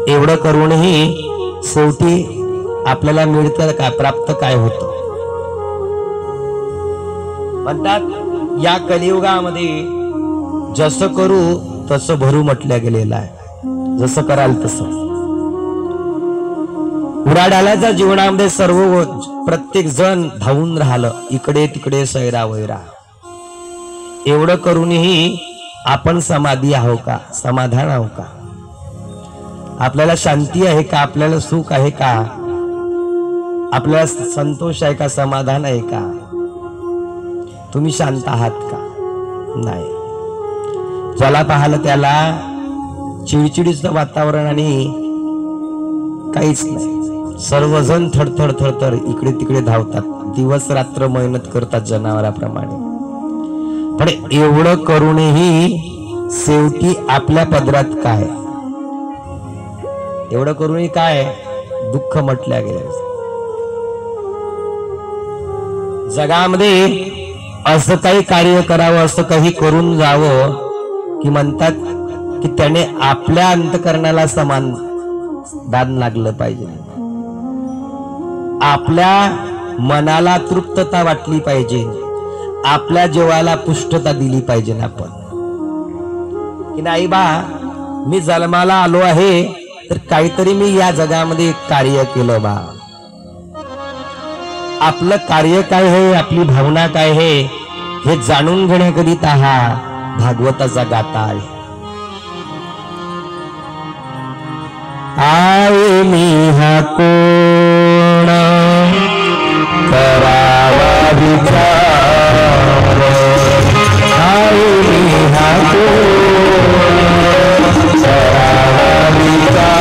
एवढं करूनही शेवटी आपल्याला मिळतं काय, प्राप्त काय होतं? म्हणतात या कलियुगामध्ये जसं करू तसं भरू म्हटलं गेलेलं आहे, जसं कराल तसं। उलाढाल्याच्या जीवनामध्ये सर्व प्रत्येक जण धावून राहिलं, इकडे तिकडे सैरा वैरा। एवढं करूनही आपण समाधी आहो का, समाधान आहो का? आपल्याला शांती आहे का, आपल्याला सुख आहे का, आपल्याला संतोष आहे का, समाधान आहे का? तुम्ही शांत आहात का? नाही। ज्याला पाहिलं त्याला चिडचिडीचं वातावरण आणि काहीच नाही, सर्वजण थरथर थरथर इकडे तिकडे धावतात, दिवस रात्र मेहनत करतात जनावराप्रमाणे। पण एवढं करूनही शेवटी आपल्या पदरात काय? एवढं करूनही काय? दुःख म्हटल्या गेलं। जगामध्ये असं काही कार्य करावं, असं काही करून जावं की म्हणतात की त्याने आपल्या अंतकरणाला समाधान लागलं पाहिजे, आपल्या मनाला तृप्तता वाटली पाहिजे, आपल्या जीवाला पुष्टता दिली पाहिजे ना आपण, की नाही बा मी जन्माला आलो आहे तर काहीतरी मी या जगामध्ये कार्य केलं बा। आपलं कार्य काय आहे, आपली भावना काय आहे हे जाणून घेण्याकरिता हा भागवताचा गाथा आहे। आये मी हा कोण करावा विचार, आये मी हा कोण करावा विचार,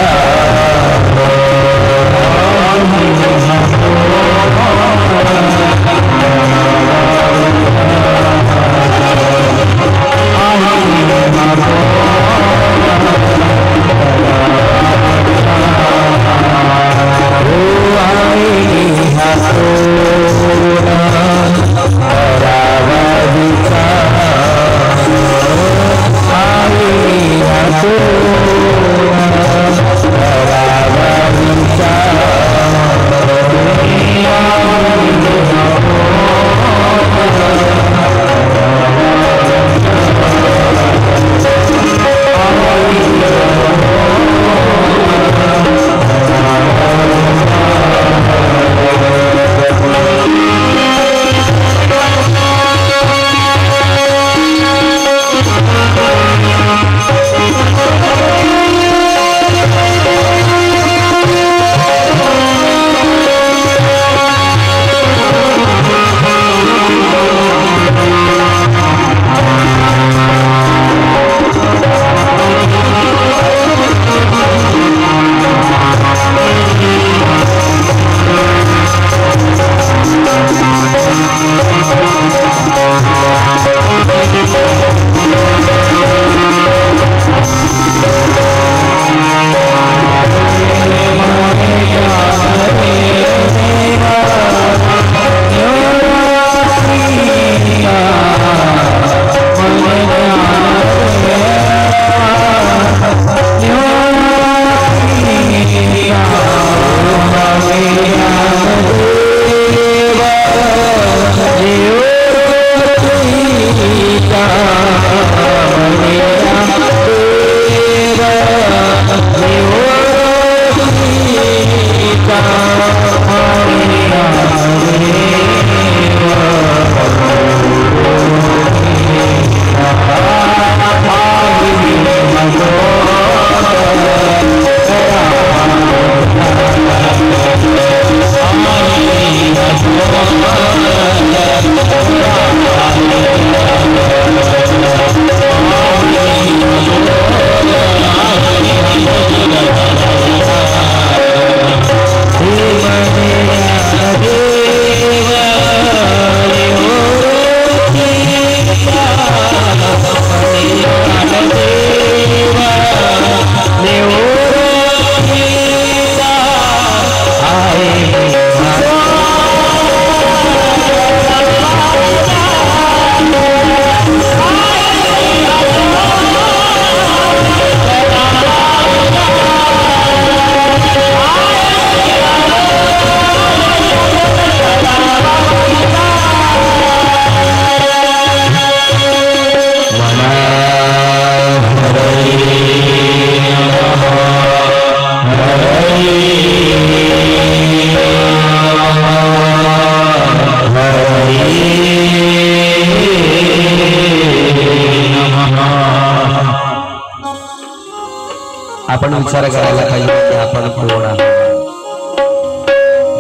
आपण विचार करायला पाहिजे की आपण कोण आहोत.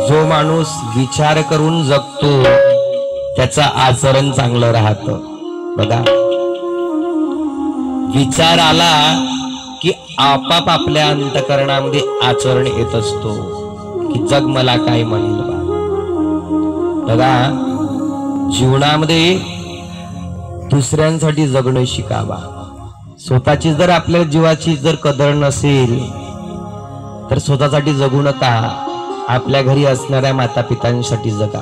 जो माणूस विचार करून जगतो त्याचं आचरण चांगलं राहतं. बघा, विचार आला की आपाप आपल्या अंतःकरणामध्ये आचरण येत असतो की जग मला काय म्हणेल बा. बघा, जीवनामध्ये दुसऱ्यांसाठी जगणं शिकावा. स्वतःची जर आपल्या जीवाची जर कदर नसेल तर स्वतःसाठी जगू नका. आपल्या घरी असणाऱ्या माता पितांसाठी जगा.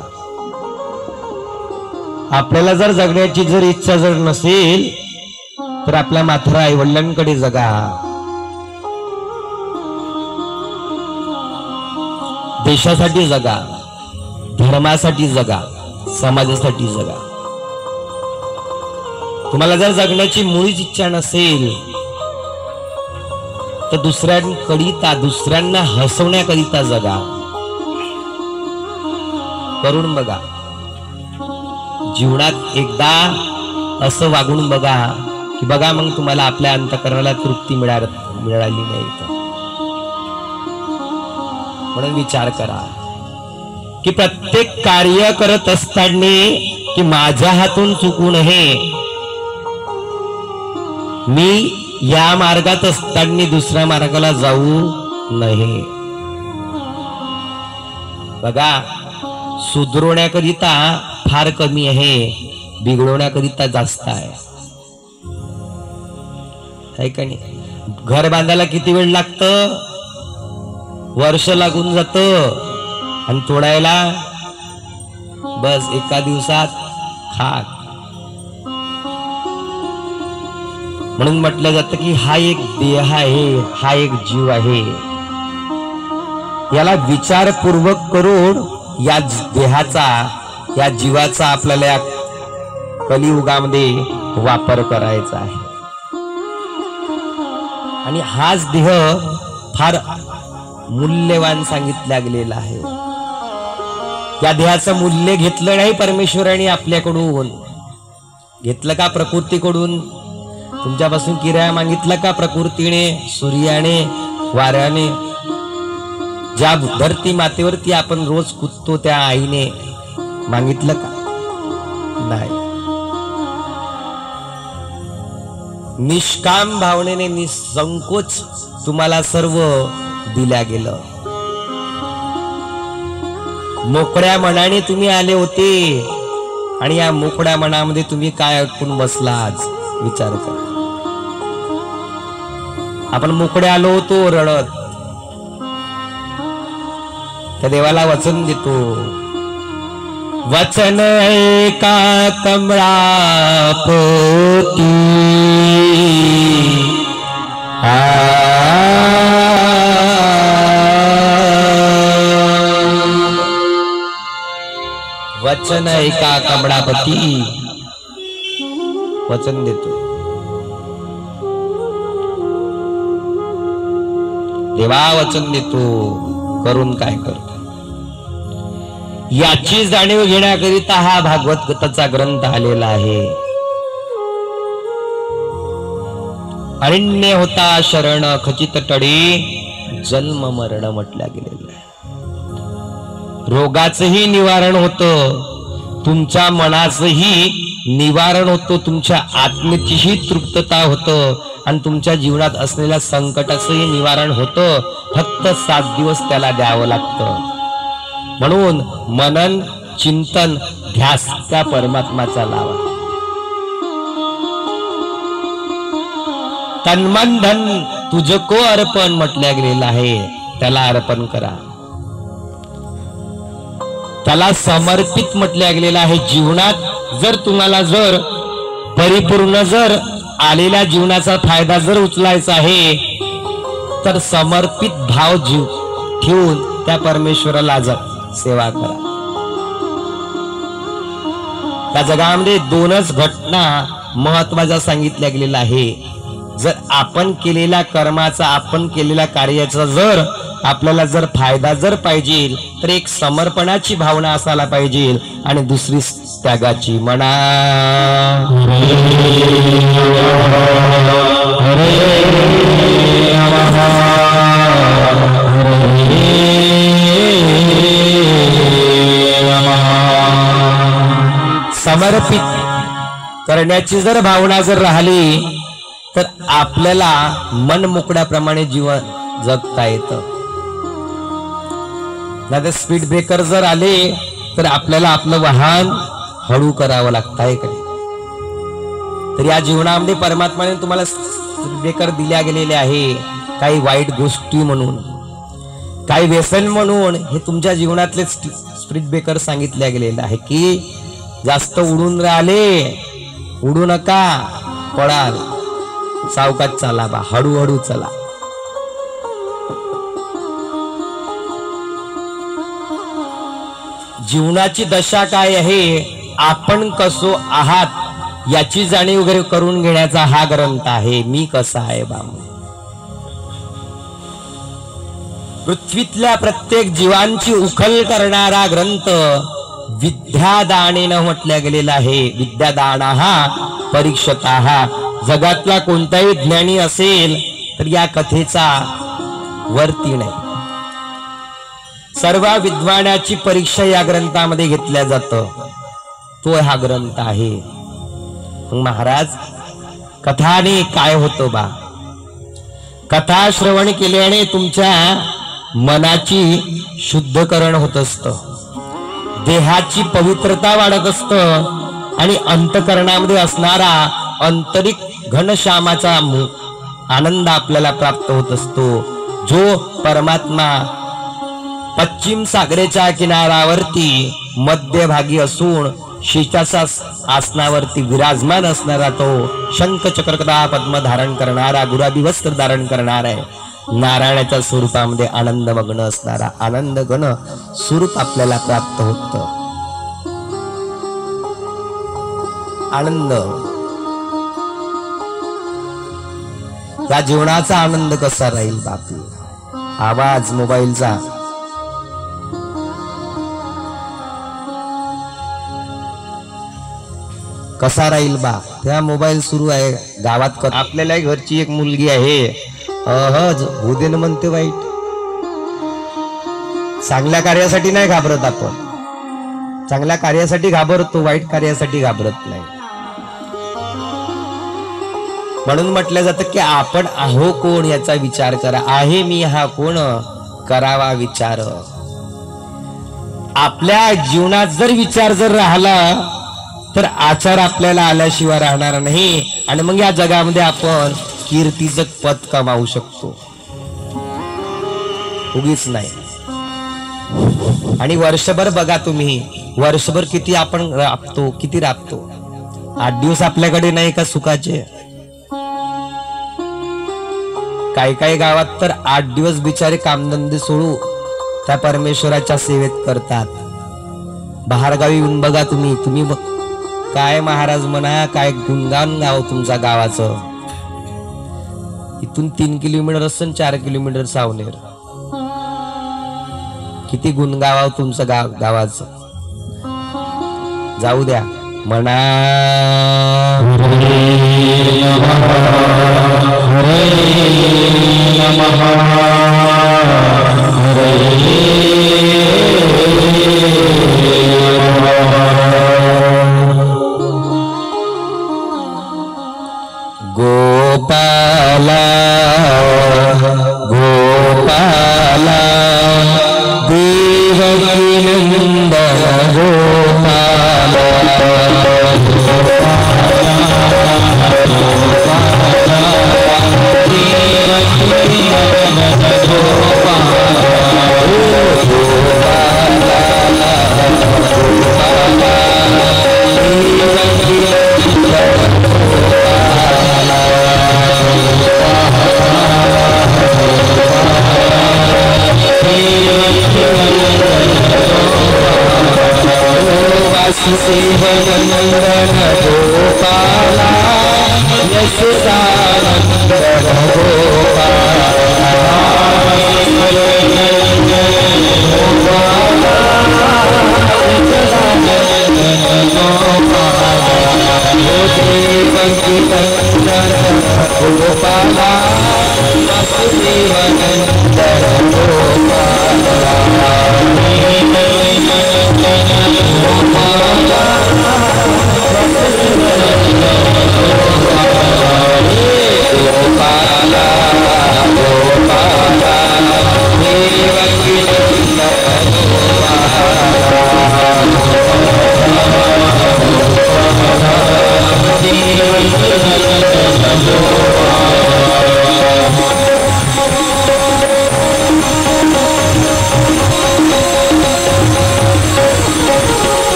आपल्याला जर जगण्याची जर इच्छा जर नसेल तर आपल्या म्हाताऱ्या आई वडिलांकडे जगा. देशासाठी जगा, धर्मासाठी जगा, समाजासाठी जगा. तुम्हाला जर जगण्याची मुळीच इच्छा नसेल तर दुसऱ्यांकरिता, दुसऱ्यांना हसवण्याकरिता जगा. करून बघा. जीवनात एकदा असं वागून बघा की बघा मग तुम्हाला आपल्या अंतःकरणाला तृप्ती मिळाली नाही. म्हणून विचार करा की प्रत्येक कार्य करत असताना की माझ्या हातून चुकू नये. मी या मार्गात असताना दुसऱ्या मार्गाला जाऊ नये. बघा, सुधरवण्याकरिता फार कमी आहे, बिघडवण्याकरिता जास्त आहे. का नाही? घर बांधायला किती वेळ लागतं? वर्ष लागून जात आणि तोडायला बस एका दिवसात खाक. म्हणून म्हटलं जातं की हा एक देह आहे, हा एक जीव आहे. याला विचारपूर्वक करून या देहाचा, या जीवाचा आपल्याला या कलियुगामध्ये वापर करायचा आहे. आणि हाच देह फार मूल्यवान सांगितला गेलेला आहे. या देहाचं मूल्य घेतलं नाही परमेश्वराने आपल्याकडून. घेतलं का प्रकृतीकडून? तुमच्यापासून किराया मागितला का प्रकृतीने, सूर्याने, वाऱ्याने? ज्या धरती मातेवरती आपण रोज कुदतो त्या आईने मागितलं का? नाही. निष्काम भावनेने, निसंकोच तुम्हाला सर्व दिल्या गेलं. मोकळ्या मनाने तुम्ही आले होते आणि या मोकळ्या मनामध्ये तुम्ही काय अडकून बसला आज? विचार करा. आपण मोकळे आलो होतो रडत. त्या देवाला वचन देतो. वचन ऐका कमळा पोटी, वचन ऐका कमळापती. वचन देतो. देवा वचन देतो, करून काय करतो याची जाणीव घेण्याकरिता हा भागवत गीताचा ग्रंथ आलेला आहे. अरण्य होता शरण खचित टळे, जन्म मरण म्हटल्या गेलेलं आहे. रोगाचंही निवारण होतं, तुमच्या मनाचंही निवारण होतं, तुमच्या आत्मेचीही तृप्तता होतं आणि तुमच्या जीवनात असलेल्या संकटाचंही निवारण होतं. फक्त 7 दिवस त्याला द्यावं लागतं. म्हणून मनन, चिंतन, ध्यास त्या परमात्माचा लावा. तन्मन धन तुझको अर्पण म्हटल्या गेलेलं आहे. त्याला अर्पण करा, त्याला समर्पित म्हटल्या गेलेलं आहे. जीवनात जर तुम्हाला जर परिपूर्ण जर आलेल्या जीवनाचा फायदा जर उचलायचा आहे तर समर्पित भाव जीव ठेवून त्या परमेश्वराला सेवा करा. त्या जगामध्ये 2च घटना महत्वाच्या सांगितल्या गेलेल्या आहे. जर आपण केलेल्या कर्माचा, आपण केलेल्या कार्याचा जर आपल्याला जर फायदा जर पाहिजे तर एक समर्पणाची भावना असायला पाहिजे आणि दुसरी त्यागाची. म्हणा हरे करण्याची जर भावना जर राहिली तर आपल्याला मन मोकळ्याप्रमाणे जीवन जगता येतं. नाही तर स्पीड ब्रेकर जर आले तर आपल्याला आपलं वाहन हळू करावं लागतं आहे का? तर या जीवनामध्ये परमात्माने तुम्हाला स्पीड ब्रेकर दिल्या गेलेले आहे. काही वाईट गोष्टी म्हणून, काही व्यसन म्हणून हे तुमच्या जीवनातले स्पीड ब्रेकर सांगितले गेलेले आहे की जास्त उडून राहिले, उडू नका, पडाल, सावकाश चाला बा, हळूहळू चला. जीवनाची दशा काय आहे, आपण कसो आहात याची जाणीव वगैरे करून घेण्याचा हा ग्रंथ आहे. मी कसा आहे बा. पृथ्वीतल्या प्रत्येक जीवांची उखल करणारा ग्रंथ विद्यादानेनं म्हटल्या गेलेला आहे. विद्यादाना हा परीक्षता. जगातला कोणताही ज्ञानी असेल तर या कथेचा वरती नाही. सर्व विद्वानाची परीक्षा या ग्रंथामध्ये घेतल्या जातं. तो हा ग्रंथ आहे. महाराज, कथाने काय होतं बा? कथा श्रवण केल्याने तुमच्या मनाची शुद्धीकरण होत असतं, देहाची पवित्रता वाढत असतं आणि अंतकरणामध्ये असणारा आंतरिक घनश्यामाचा आनंद आपल्याला प्राप्त होत असतो. जो परमात्मा पश्चिम सागराच्या किनाऱ्यावरती मध्यभागी असून शीताच्या आसनावरती विराजमान असणारा, तो शंख चक्र गदा पद्म धारण करणारा, गुलाबी वस्त्र धारण करणारा आहे. नारायणाच्या स्वरूपामध्ये आनंद मग्न असणारा आनंद घन स्वरूप आपल्याला प्राप्त होत. आनंद, त्या जीवनाचा आनंद कसा राहील बापू? आवाज मोबाईलचा कसा राहील बा? त्या मोबाईल सुरू आहे गावात. आपल्याला घरची एक मुलगी आहे, उद्यान म्हणते वाईट. चांगल्या कार्यासाठी नाही घाबरत आपण, चांगल्या कार्यासाठी घाबरतो, वाईट कार्यासाठी घाबरत नाही. म्हणून म्हटलं जातं की आपण आहो कोण याचा विचार करा. आहे मी हा कोण, करावा विचार. आपल्या जीवनात जर विचार जर राहिला तर आचार आपल्याला आल्याशिवाय राहणार नाही आणि मग या जगामध्ये आपण कीर्तीचं पद कमावू शकतो, उगीच नाही. आणि वर्षभर बघा तुम्ही, वर्षभर किती आपण राबतो, किती राबतो. 8 दिवस आपल्याकडे नाही का सुखाचे? काही काही गावात तर 8 दिवस बिचारे कामधंदे सोडू त्या परमेश्वराच्या सेवेत करतात. बाहेरगावी येऊन बघा तुम्ही, तुम्ही काय महाराज म्हणा, काय गुणगान गाव तुमच्या गावाचं. इथून 3 किलोमीटर असेल, 4 किलोमीटर सावनेर. किती गुणगाव तुमचं गावाचं. जाऊ द्या म्हणा. गोपाला गोपाला देवकी नंदन गोपाला गोपाला यशोदानंदन गोपाला गोपाला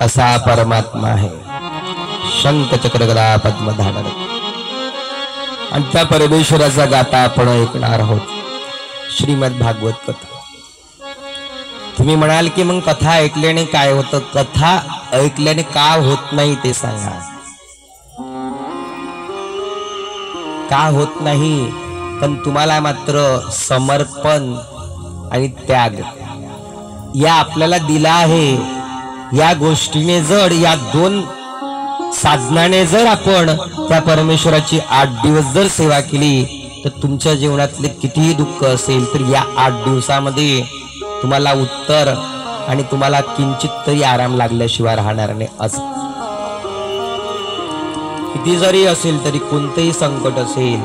असा परमात्मा आहे, शंख चक्र गदा पद्म धारण. आणि त्या परमेश्वराचा गाथा आपण ऐकणार आहोत. श्रीमद भागवत कथा. तुम्ही म्हणाल की मग कथा ऐकल्याने काय होतं? कथा ऐकल्याने का होत नाही ते सांगा. का होत नाही? पण तुम्हाला मात्र समर्पण आणि त्याग या आपल्याला दिला आहे. या गोष्टीने जर, या दोन साधनाने जर आपण त्या परमेश्वराची 8 दिवस जर सेवा केली तर तुमच्या जीवनातले कितीही दुःख असेल तर या 8 दिवसामध्ये तुम्हाला उत्तर आणि तुम्हाला किंचित तरी आराम लागल्याशिवाय राहणार नाही. असं किती जरी असेल तरी, कोणतेही संकट असेल,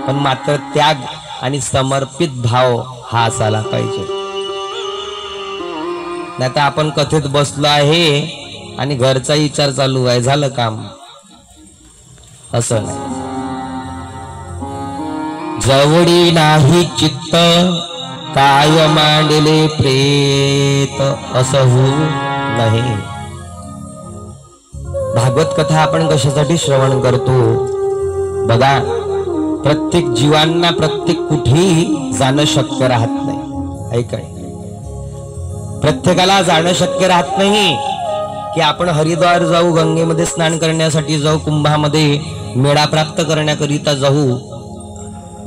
पण मात्र त्याग आणि समर्पित भाव हा असायला पाहिजे. नाही तर आपण कथेत बसलो आहे आणि घरचा विचार चालू आहे, झालं काम. असं नाही. जवळी नाही चित्त काय मांडले प्रेत, असं होऊ नाही. भागवत कथा आपण कशासाठी श्रवण करतो? बघा, प्रत्येक जीवांना प्रत्येक कुठेही जाणं शक्य राहत नाही. ऐकाय, प्रत्येकाला जाणं शक्य राहत नाही की आपण हरिद्वार जाऊ, गंगेमध्ये स्नान करण्यासाठी जाऊ, कुंभामध्ये मेळा प्राप्त करण्याकरिता जाऊ.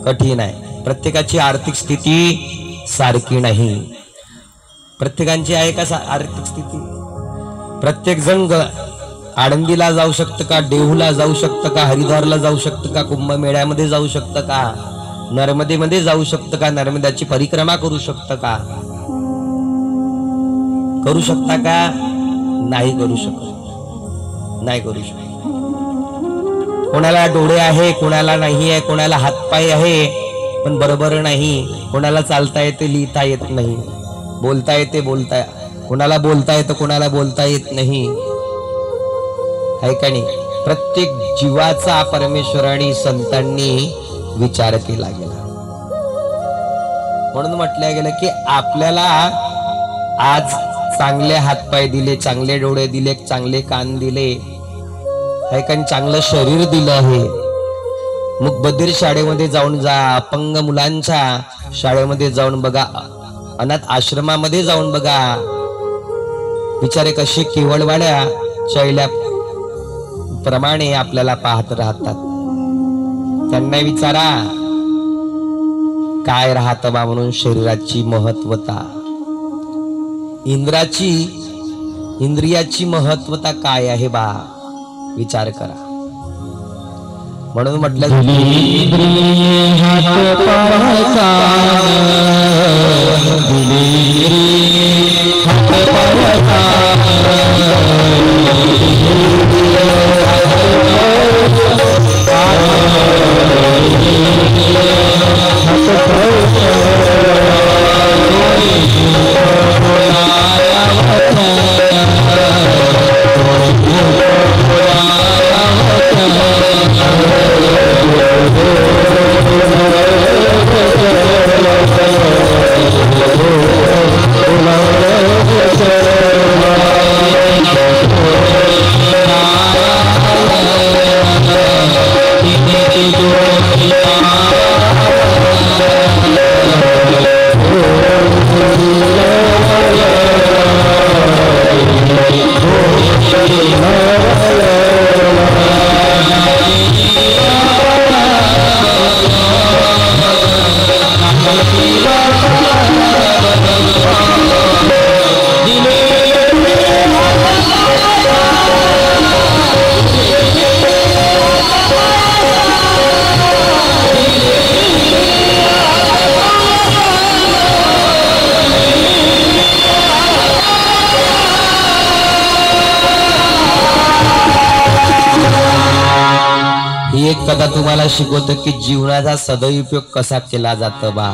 कठीण आहे. प्रत्येकाची आर्थिक स्थिती सारखी नाही. प्रत्येकाची आहे का आर्थिक स्थिती? प्रत्येक जण आळंदीला जाऊ शकतं का? देहूला जाऊ शकतं का? हरिद्वारला जाऊ शकतं का? कुंभमेळ्यामध्ये जाऊ शकतं का? नर्मदेमध्ये जाऊ शकतं का? नर्मदाची परिक्रमा करू शकतं का? करू शकता का? नाही करू शकत. नाही करू शकत. कोणाला डोळे आहे, कोणाला नाही आहे, कोणाला हातपाय आहे पण बरोबर नाही, कोणाला चालता येते, लिहिता येत नाही, बोलता येते, कोणाला बोलता येतं, कोणाला बोलता येत नाही. आहे का नाही? प्रत्येक जीवाचा परमेश्वराने संतांनी विचार केला गेला. म्हणून म्हटलं गेलं की आपल्याला आज चांगले हातपाय दिले, चांगले डोळे दिले, चांगले कान दिले, आहे का, चांगलं शरीर दिलं आहे. मग बधीर शाळेमध्ये जाऊन जा, अपंग मुलांच्या शाळेमध्ये जाऊन बघा, अनाथ आश्रमामध्ये जाऊन बघा, बिचारे कसे केवळवाड्या चैल्या प्रमाणे आपल्याला पाहत राहतात. त्यांना विचारा काय राहतं बा म्हणून शरीराची महत्वता, इंद्रियाची महत्वता काय आहे बा, विचार करा. म्हणून म्हटलं ही एक कथा तुम्हाला शिकवतो की जीवनाचा सदुपयोग कसा केला जातो बा.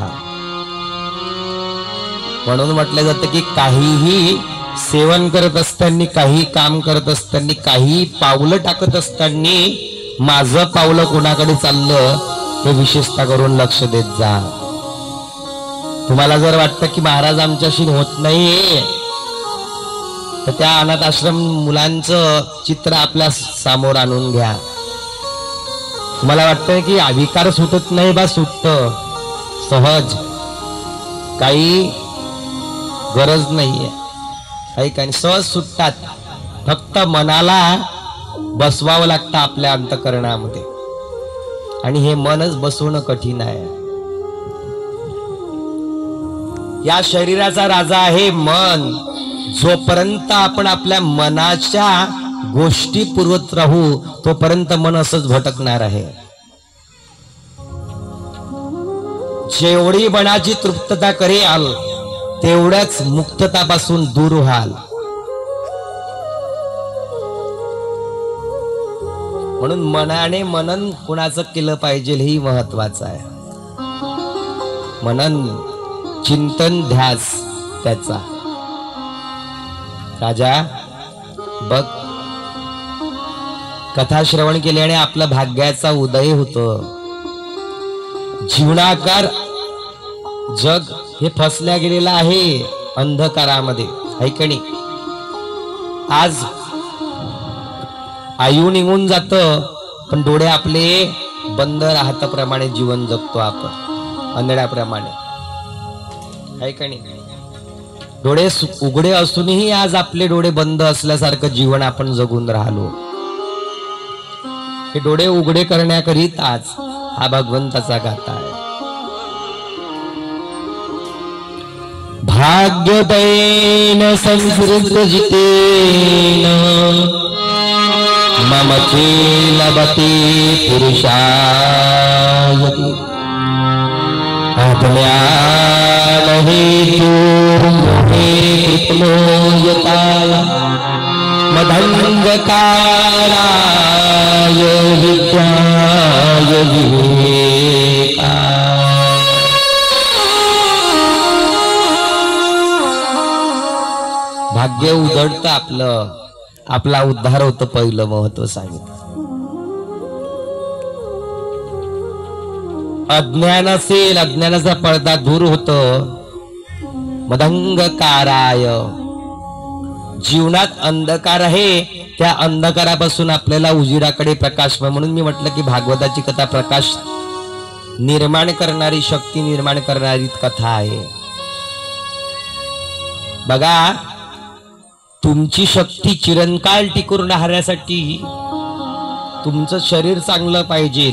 म्हणून म्हटलं जातं की काहीही सेवन करत असताना, काही काम करत असताना, काही पावलं टाकत असताना माझं पावलं कोणाकडे चाललं हे विशेषतः करून लक्ष देत जा. तुम्हाला जर वाटतं की महाराज आमच्याशी होत नाही तर त्या अनाथ आश्रम मुलांचं चित्र आपल्या समोर आणून घ्या. मला वाटतं की विकार सुटत नाही बा, सुटत सहज, काही गरज नाहीये, काही सहज सुटतात. फक्त मनाला बसवावं लागतं आपल्या अंतःकरणामध्ये आणि हे मनच बसवणं कठीण आहे. या शरीराचा राजा आहे मन. जोपर्यंत आपण आपल्या मनाच्या गोष्टी पुरवत राहू तोपर्यंत मन असंच भटकणार आहे. जेवढी मनाची तृप्तता करेल तेवढ्याच मुक्ततापासून दूर व्हाल. म्हणून मनाने मनन कुणाचं केलं पाहिजे हेही महत्वाचं आहे. मनन, चिंतन, ध्यास त्याचा. राजा बघ, कथा श्रवण केल्याने आपल्या भाग्याचा उदय होतो. जीवनाकार जग हे फसल्या गेलेलं आहे अंधकारामध्ये, ऐकणी. आज आयु निघून जात पण डोळे आपले बंद राहताप्रमाणे जीवन जगतो आपण, अंधड्याप्रमाणे, ऐकणी. डोळे उघडे असूनही आज आपले डोळे बंद असल्यासारखं जीवन आपण जगून राहिलो. हे डोळे उघडे करण्याकरिताच हा भगवंताचा गाथा आहे. भाग्यदैन संस्कृत जितेन मम लभते पुरुषायति अज्ञान हेतु मोहे कृतलो यताय मदंगकाराय विद्याय विवेकाय. भाग्य उधळतं आपलं, आपला उद्धार होतं, पहिलं महत्व सांगितलं. अज्ञान असेल, अज्ञानाचा पडदा दूर होतो. मदंगकाराय, जीवनात अंधकार आहे त्या अंधकारापासून आपल्याला उजिराकडे प्रकाश. म्हणून मी म्हटलं की भागवताची कथा प्रकाश निर्माण करणारी, शक्ती निर्माण करणारी कथा आहे. बघा, तुमची शक्ती चिरंकाळ टिकून राहण्यासाठी तुमचं शरीर चांगलं पाहिजे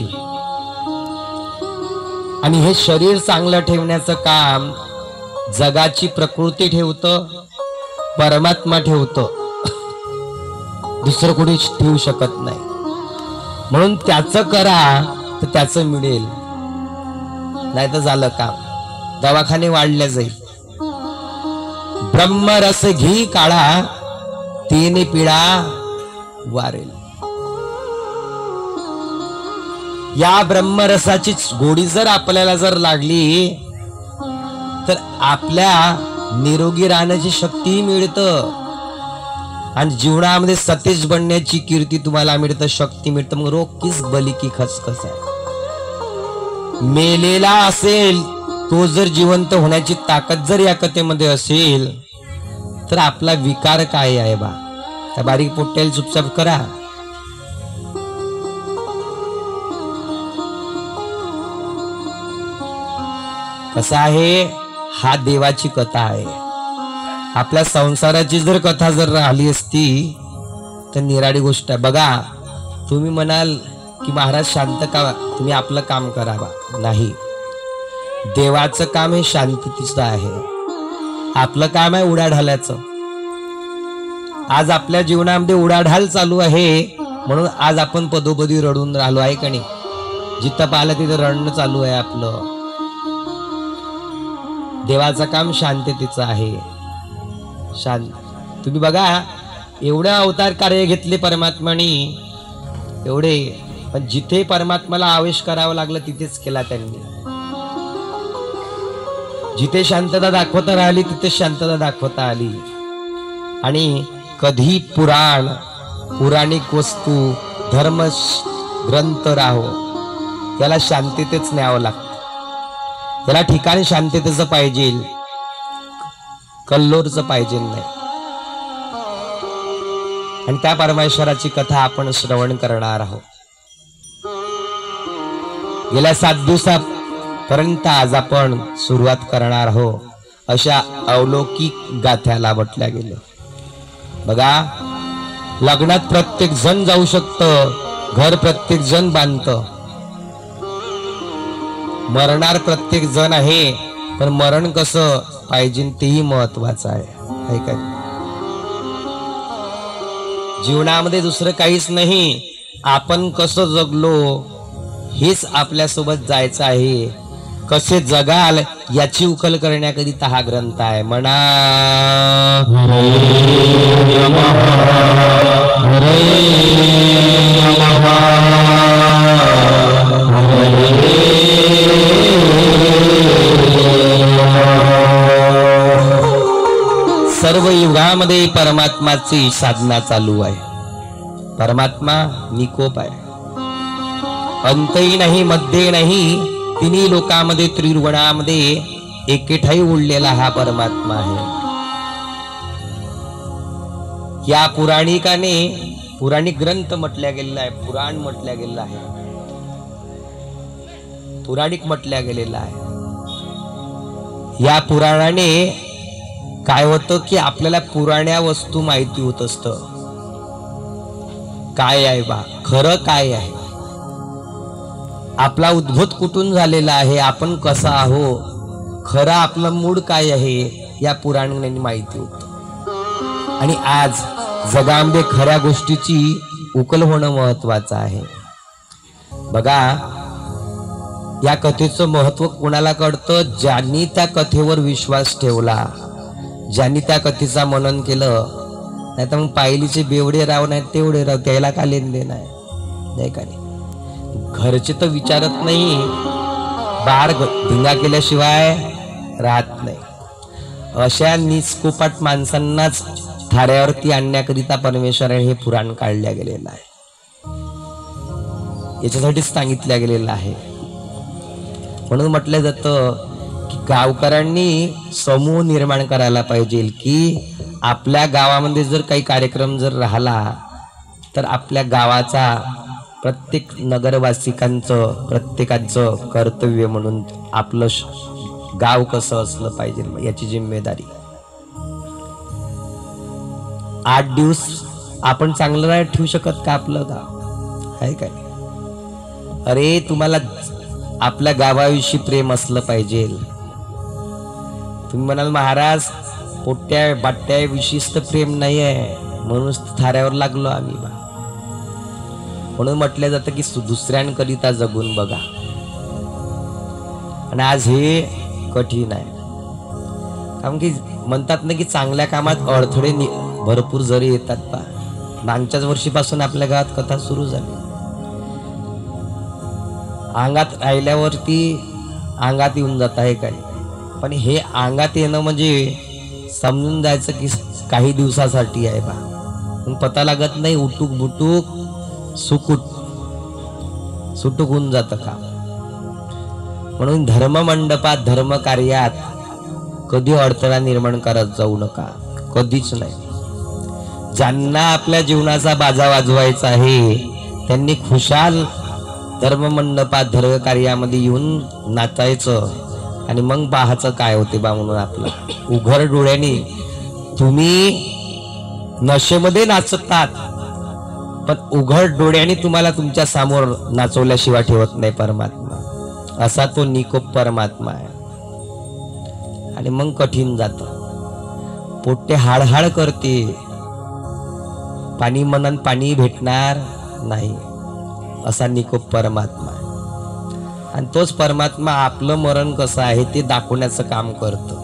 आणि हे शरीर चांगलं ठेवण्याचं काम जगाची प्रकृती ठेवतं, परमात्मा ठेवतो, दुसरं कोणी ठेवू शकत नाही. म्हणून त्याचं करा तर त्याचं मिळेल, नाही तर झालं काम, दवाखाने वाढले जाईल. ब्रह्मरस घी काढा, तिने पिढा वारेल. या ब्रह्मरसाची गोडी जर आपल्याला जर लागली तर आपल्या निरोगी राहण्याची शक्ती मिळतं आणि जीवनामध्ये सतेज बनण्याची कीर्ती तुम्हाला मिळतं, शक्ती मिळतं. मग रोग किस बली की खसखस आहे. मेलेला असेल तो जर जिवंत होण्याची ताकद जर या कथेमध्ये असेल तर आपला विकार काय आहे बा. त्या बारीक पोट्याला चुपचाप करा. कसं आहे, हा देवाची कथा आहे. आपल्या संसाराची जर कथा जर राहिली असती तर निराळी गोष्ट आहे. बघा, तुम्ही म्हणाल की महाराज शांत का, तुम्ही आपलं काम करावा. नाही, देवाचं काम हे शांततेचं आहे, आपलं काम आहे उडाढालाचं. आज आपल्या जीवनामध्ये उडाढाल चालू आहे, म्हणून आज आपण पदोपदी रडून राहिलो आहे का नाही? जिथं पाहिलं तिथं रडणं चालू आहे आपलं. देवाचं काम शांततेचं आहे. शांत. तुम्ही बघा, एवढे अवतार कार्य घेतले परमात्माने, एवढे, पण जिथे परमात्माला आवेश करावं लागलं तिथेच केला त्यांनी. जिथे शांतता दाखवता राहिली तिथे शांतता दाखवता आली. आणि कधी पुराणिक वस्तू धर्म ग्रंथ राहो, याला शांततेच न्यावं लागतं. याला ठिकाणी शांततेचं पाहिजे, कल्लोरचं पाहिजे नाही. आणि त्या परमेश्वराची कथा आपण श्रवण करणार आहोत. गेल्या 7 दिवसापर्यंत आज आपण सुरुवात करणार आहोत अशा अलौकिक गाथ्याला म्हटल्या गेले. बघा, लग्नात प्रत्येक जण जाऊ शकतं, घर प्रत्येक जण बांधतं, मरणार प्रत्येक जण आहे, पण मरण कसं पाहिजे तेही महत्वाचं आहे का? जीवनामध्ये दुसरं काहीच नाही, आपण कसं जगलो हेच आपल्यासोबत जायचं आहे. कसे जगाल याची उकल करण्याकरिता हा ग्रंथ आहे. म्हणा सर्व युगामध्ये परमात्माची साधना चालू आहे. परमात्मा निकोप आहे, अंतही नाही मध्य नाही, तिन्ही लोकांमध्ये त्रिभुवनामध्ये एकेठाई उडलेला हा परमात्मा आहे. या पुराणिक ग्रंथ म्हटल्या गेलेला आहे, पुराण म्हटल्या गेलेला आहे, पुराणिक म्हटल्या गेलेला आहे. या पुराणाने काय होतं की आपल्याला पुराण्या वस्तू माहिती होत असतं. काय आहे बा, खरं काय आहे, आपला उद्भूत कुठून झालेला आहे, आपण कसा आहो, खरं आपलं मूळ काय आहे, या पुराणाने माहिती होत. आणि आज जगामध्ये खऱ्या गोष्टीची उकल होणं महत्वाचं आहे. बघा, या कथेचं महत्व कोणाला कळतं? ज्यांनी त्या कथेवर विश्वास ठेवला, ज्यांनी त्या कथेचा मनन केलं. नाही तर मग पायलीचे बेवडे राव नाही तेवढे राव, त्याला का लेन देण नाही का? नाही, घरचे तर विचारत नाही, बाहेर धिंगा केल्याशिवाय राहत नाही. अशा निस्कोपाट माणसांनाच थाऱ्यावरती आणण्याकरिता परमेश्वराने हे पुराण काढल्या गेलेलं आहे. याच्यासाठीच सांगितल्या गेलेलं आहे. म्हणून म्हटलं जातं की गावकऱ्यांनी समूह निर्माण करायला पाहिजे की आपल्या गावामध्ये जर काही कार्यक्रम जर राहिला तर आपल्या गावाचा प्रत्येक नगरवासिकांचं प्रत्येकाचं कर्तव्य म्हणून आपलं गाव कसं असलं पाहिजे याची जिम्मेदारी. 8 दिवस आपण चांगलं नाही ठेवू शकत का आपलं गाव, आहे काय? अरे तुम्हाला आपल्या गावाविषयी प्रेम असलं पाहिजे. तुम्ही म्हणाल महाराज पोट्या बाट्या विशिष्ट प्रेम नाही आहे म्हणून थाऱ्यावर लागलो आम्ही बा. म्हणून म्हटलं जातं की दुसऱ्यांकरिता जगून बघा. आणि आज हे कठीण आहे, कारण की म्हणतात ना की चांगल्या कामात अडथळे भरपूर जरी येतात पा. मागच्याच वर्षीपासून आपल्या गावात कथा सुरू झाली. अंगात राहिल्यावरती अंगात येऊन जात आहे काय, पण हे अंगात येणं म्हणजे समजून जायचं की काही दिवसासाठी आहे बा. पण पता लागत नाही, उटूक बुटूक सुटूक होऊन जातं का. म्हणून धर्ममंडपात धर्म कार्यात कधी अडथळा निर्माण करत जाऊ नका, कधीच नाही. ज्यांना आपल्या जीवनाचा बाजा वाजवायचा आहे त्यांनी खुशाल धर्ममंडपात धर्म कार्यामध्ये येऊन नाचायचं आणि मग पाहायचं काय होते बा. म्हणून आपलं उघड डोळ्याने तुम्ही नशेमध्ये नाचतात, पण उघड डोळ्याने तुम्हाला तुमच्या समोर नाचवल्याशिवाय ठेवत नाही परमात्मा. असा तो निकोप परमात्मा आहे. आणि मग कठीण जात, पोटे हाळहाळ करते, पाणी म्हणून पाणी भेटणार नाही, असा निकोप परमात्मा आहे. आणि तोच परमात्मा आपलं मरण कसं आहे ते दाखवण्याचं काम करतो.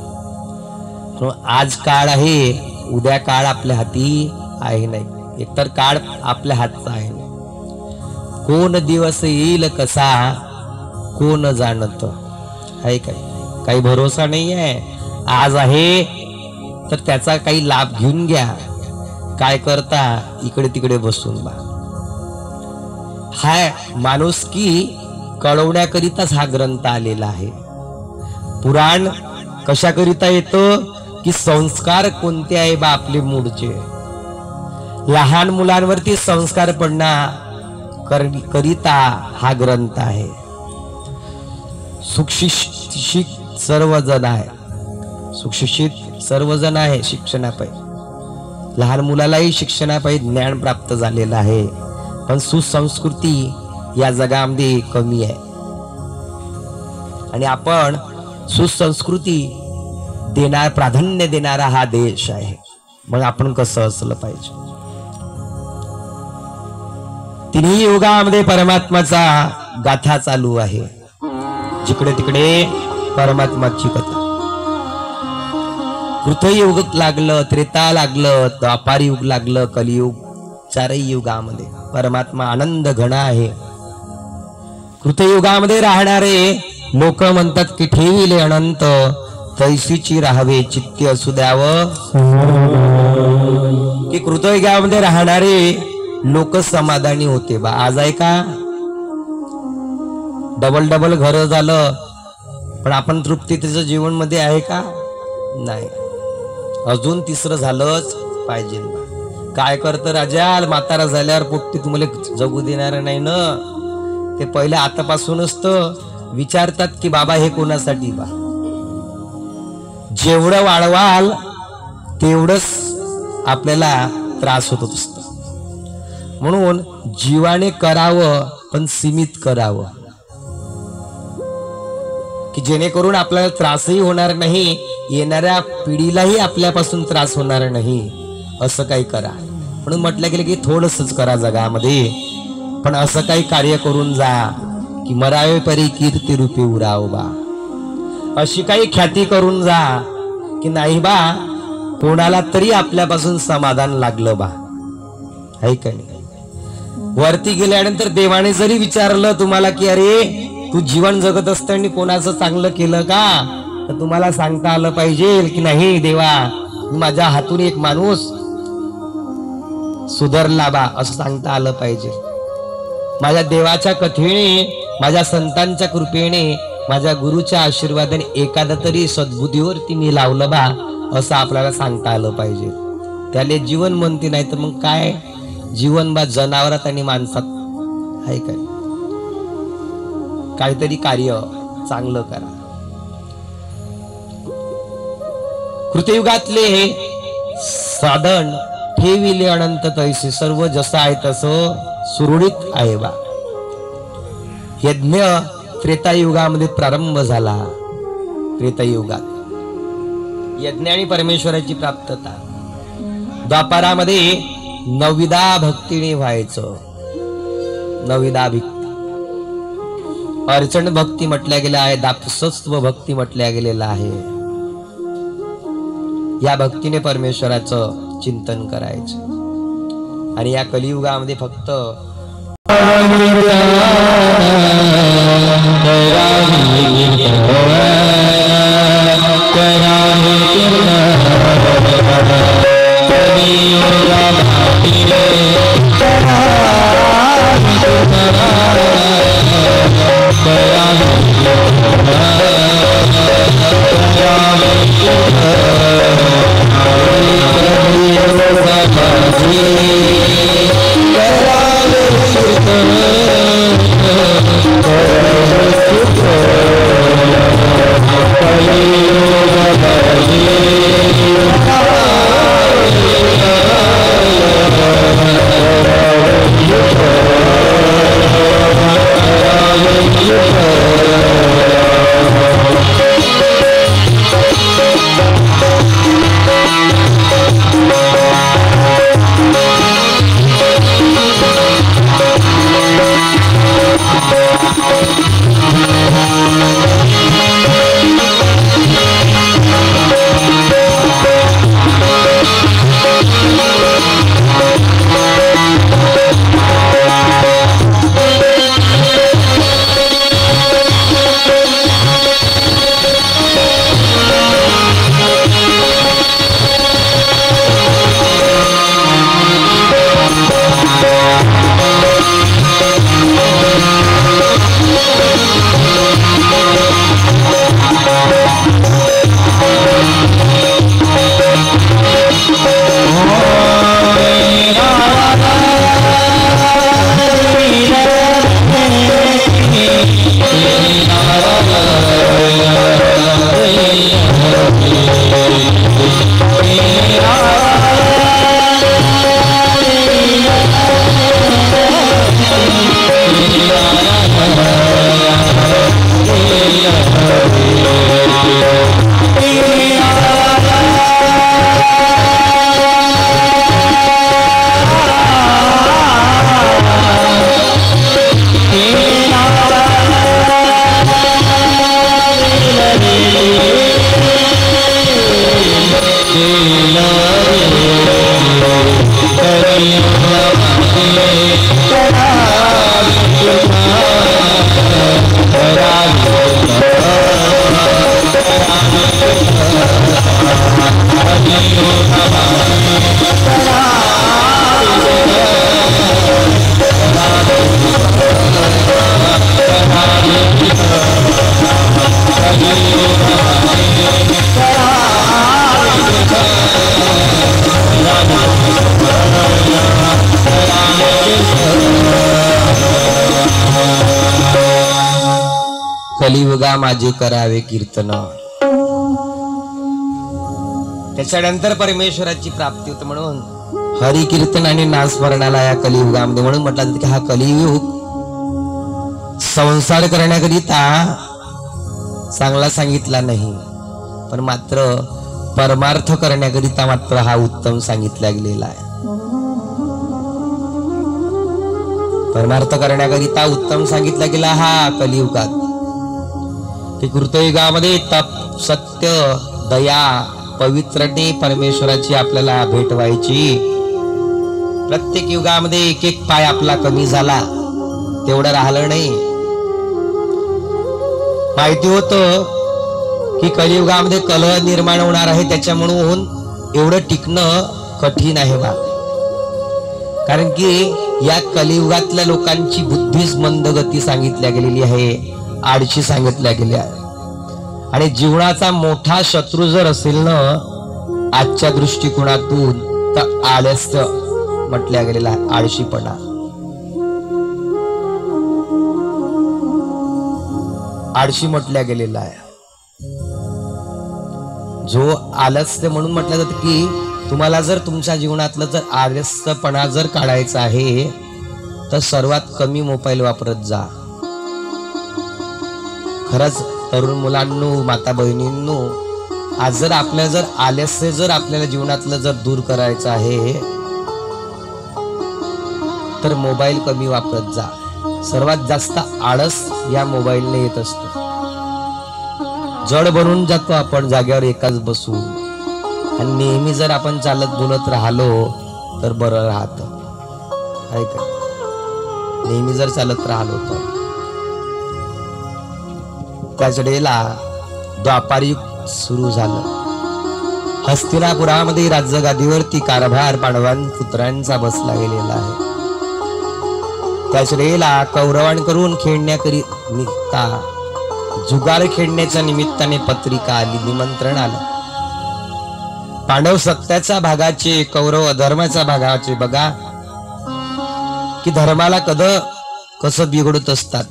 आज काळ आहे, उद्या काळ आपल्या हाती आहे नाही, एकतर काळ आपल्या हातचा आहे नाही. कोण दिवस येईल कसा कोण जाणत आहे, काही भरोसा नाही आहे. आज आहे तर त्याचा काही लाभ घेऊन घ्या, काय करता इकडे तिकडे बसून बा. हा माणुसकी कळवण्याकरिताच हा ग्रंथ आलेला आहे. पुराण कशाकरिता येतं की संस्कार कोणते आहे बा आपले मूळचे, लहान मुलांवरती संस्कार करिता हा ग्रंथ आहे. सुशिक्षित सर्वजण आहे, सुशिक्षित सर्वजण आहे शिक्षणापायी, लहान मुलालाही शिक्षणापायी ज्ञान प्राप्त झालेलं आहे. पण सुसंस्कृती या जगामध्ये कमी आहे. आणि आपण सुसंस्कृती प्राधान्य देणारा हा देश आहे. मग आपण कसं असलं पाहिजे. तिन्ही युगामध्ये परमात्माचा गाथा चालू आहे, जिकडे तिकडे परमात्माची कथा. कृतयुग लागलं, त्रेता लागलं, द्वापार युग लागलं, कलियुग, चारही युगामध्ये परमात्मा आनंद घन आहे. कृतयुगामध्ये राहणारे लोक म्हणतात की ठेविले अनंत, तैसीची राहावे चित्ती असू द्यावं. की कृतयुगामध्ये राहणारे लोक समाधानी होते बा. आज आहे का? डबल डबल घर झालं पण आपण तृप्तीचं जीवन मध्ये आहे का? नाही. अजून तिसरं झालंच पाहिजे बा. काय करतं राजा, म्हातारा झाल्यावर पोट्टी तुम्हाला जगू देणार नाही ना. ते पहिले आतापासूनच तर विचारतात की बाबा हे कोणासाठी बा. जेवढं वाढवाल तेवढंच आपल्याला त्रास होत असतो. म्हणून जीवाने करावं पण सीमित करावं, की जेणेकरून आपल्याला त्रासही होणार नाही, येणाऱ्या पिढीलाही आपल्यापासून त्रास होणार नाही, असं काही करा. म्हणून म्हटलं गेलं की थोडंसंच करा जगामध्ये, पण असं काही कार्य करून जा की मरावे परी कीर्ती रूपी उराव बा. अशी काही ख्याती करून जा की नाही बा कोणाला तरी आपल्यापासून समाधान लागलं बा. आहे का नाही? वरती गेल्यानंतर देवाने जरी विचारलं तुम्हाला की अरे तू जीवन जगत असताना कोणाचं चांगलं केलं का, तर तुम्हाला सांगता आलं पाहिजे की नाही देवा, माझ्या हातून एक माणूस सुधारला बा, असं सांगता आलं पाहिजे. माझ्या देवाच्या कथेने, माझ्या संतांच्या कृपेने, माझ्या गुरुच्या आशीर्वादाने एखादा तरी सद्बुद्धीवरती मी लावलं बा, असं आपल्याला सांगता आलं पाहिजे. त्याले जीवन म्हणते, नाही तर मग काय जीवन बा जनावरात आणि माणसात आहे. काय काहीतरी कार्य चांगलं करा. कृतयुगातले साधन ठेविले अनंत तैसे, सर्व जसं आहे तसं सुरळीत आहे बा. यज्ञ त्रेतायुगामध्ये प्रारंभ झाला. त्रेतायुगात यज्ञ आणि परमेश्वराची प्राप्तता. द्वापारामध्ये नवविधा भक्तीने व्हायचं. नवविधा भक्ती, अर्चन भक्ती म्हटल्या गेल्या आहे, दासत्व भक्ती म्हटल्या गेलेला आहे. या भक्तीने परमेश्वराचं चिंतन करायचं. आणि या कलियुगामध्ये फक्त Yeah. कलियुगा माझे करावे कीर्तन. त्याच्यानंतर परमेश्वराची प्राप्ती होते. म्हणून हरी कीर्तन आणि नामस्मरणाला या कलियुगामध्ये म्हणून म्हटलं जातं की हा कलियुग संसार करण्याकरिता चांगला सांगितला नाही, पण मात्र परमार्थ करण्याकरिता मात्र हा उत्तम सांगितला गेलेला आहे. परमार्थ करण्याकरिता उत्तम सांगितला गेला हा कलियुगात. की कृतयुगामध्ये तप, सत्य, दया, पवित्रते परमेश्वराची आपल्याला भेट व्हायची. प्रत्येक युगामध्ये एक एक पाय आपला कमी झाला, तेवढं राहिलं नाही. माहिती होतं की कलियुगामध्ये कलह निर्माण होणार आहे, त्याच्यामुळं एवढं टिकणं कठीण आहे बा. कारण की या कलियुगातल्या लोकांची बुद्धीच मंदगती सांगितल्या गेलेली आहे, आळशी सांगितल्या गेल्या आहे. आणि जीवनाचा मोठा शत्रू जर असेल ना आजच्या दृष्टिकोनातून तर आळस्य म्हटल्या गेलेला आहे, आळशीपणा. आळशी म्हटल्या गेलेला आहे. जो आलस्य म्हणून म्हटलं जातं की तुम्हाला जर तुमच्या जीवनातलं जर आलस्यपणा जर काढायचा आहे तर सर्वात कमी मोबाईल वापरत जा. खरंच तरुण मुलांनो, माता बहिणींनो, आज जर आपल्या जर आलस्य जर आपल्याला जीवनातलं जर दूर करायचं आहे तर मोबाईल कमी वापरत जा. सर्वात जास्त आळस या मोबाईलने येत असतो. जड बनून जातो आपण जागेवर एकाच बसून. आणि नेहमी जर आपण चालत बोलत राहिलो तर बरं राहतं, आहे का? नेहमी जर चालत राहिलो तर. त्याच वेळेला द्वापारयुग सुरू झालं. हस्तिनापुरामध्ये राज्यगादीवरती कारभार पांडवांपुत्रांचा बसला गेलेला आहे. त्याच वेळेला कौरवांकडून खेळण्याकरिता जुगार खेळण्याच्या निमित्ताने पत्रिका आली, निमंत्रण आलं. पांडव सत्याच्या भागाचे, कौरव अधर्माच्या भागाचे. बघा की धर्माला कसं बिघडत असतात.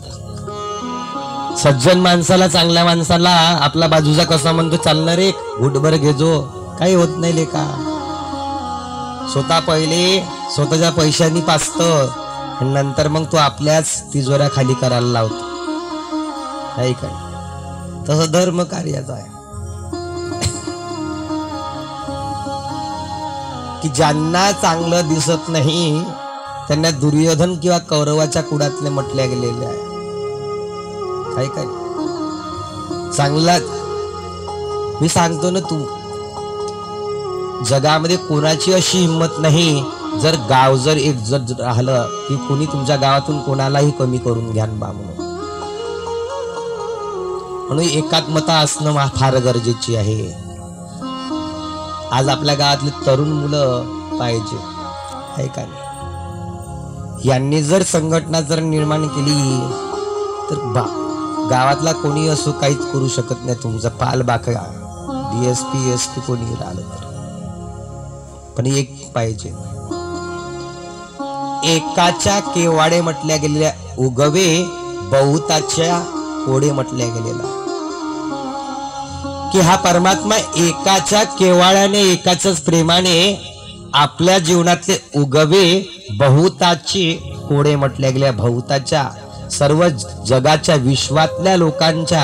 सज्जन माणसाला, चांगल्या माणसाला आपला बाजूचा कसा म्हणतो, चालणार रे घुटभर घेजो, काही होत नाही लेका. स्वतः पहिले स्वतःच्या पैशांनी पाचत आणि नंतर मग तो आपल्याच तिजोऱ्या खाली करायला लावतो, नाही काय? तसं धर्म कार्याचा आहे की ज्यांना चांगलं दिसत नाही त्यांना दुर्योधन किंवा कौरवाच्या कुडातले म्हटले गेलेले आहे. काय काय चांगला मी सांगतो ना, तू जगामध्ये कोणाची अशी हिंमत नाही जर गाव जर एक जर राहिलं की कोणी तुमच्या गावातून कोणालाही कमी करून घ्या बा म्हणून एकात्मता असणं फार गरजेची आहे. आज आपल्या गावातले तरुण मुलं पाहिजे, आहे का? यांनी जर संघटना जर निर्माण केली तर गावातला कोणी असो काहीच करू शकत नाही. तुमचा पाल बाका DSP SP कोणी राहिलं तर, पण एक पाहिजे. एकाच्या केवाडे म्हटल्या गेलेल्या उगवे बहुताच्या कोडे म्हटल्या गेलेला की हा परमात्मा एकाच्या केवाळ्याने, एकाच्याच प्रेमाने आपल्या जीवनातले उगवे बहुताचे कोडे म्हटल्या गेल्या. बहुताच्या सर्व जगाच्या, विश्वातल्या लोकांच्या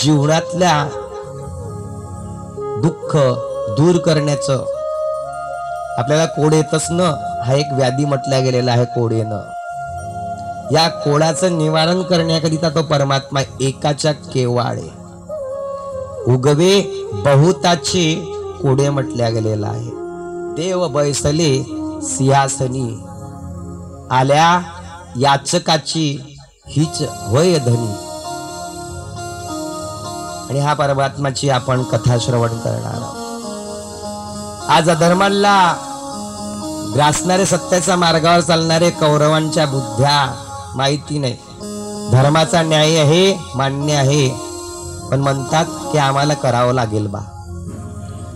जीवनातल्या दुःख दूर करण्याचं आपल्याला कोड येतच न, हा एक व्याधी म्हटल्या गेलेला आहे कोड येणं. या कोडाचं निवारण करण्याकरिता तो परमात्मा एकाच्या केवाळे उगवे बहुताचे कोडे म्हटल्या गेलेला आहे. देव बैसले सिंहासनी, आल्या याचकाची हीच वय धनी. आणि हा परमात्माची आपण कथा श्रवण करणार आहोत. आज अधर्माला ग्रासणारे, सत्याच्या मार्गावर चालणारे कौरवांच्या बुद्ध्या माहिती नाही. धर्माचा न्याय आहे, मान्य आहे, पण म्हणतात की आम्हाला करावं लागेल बा.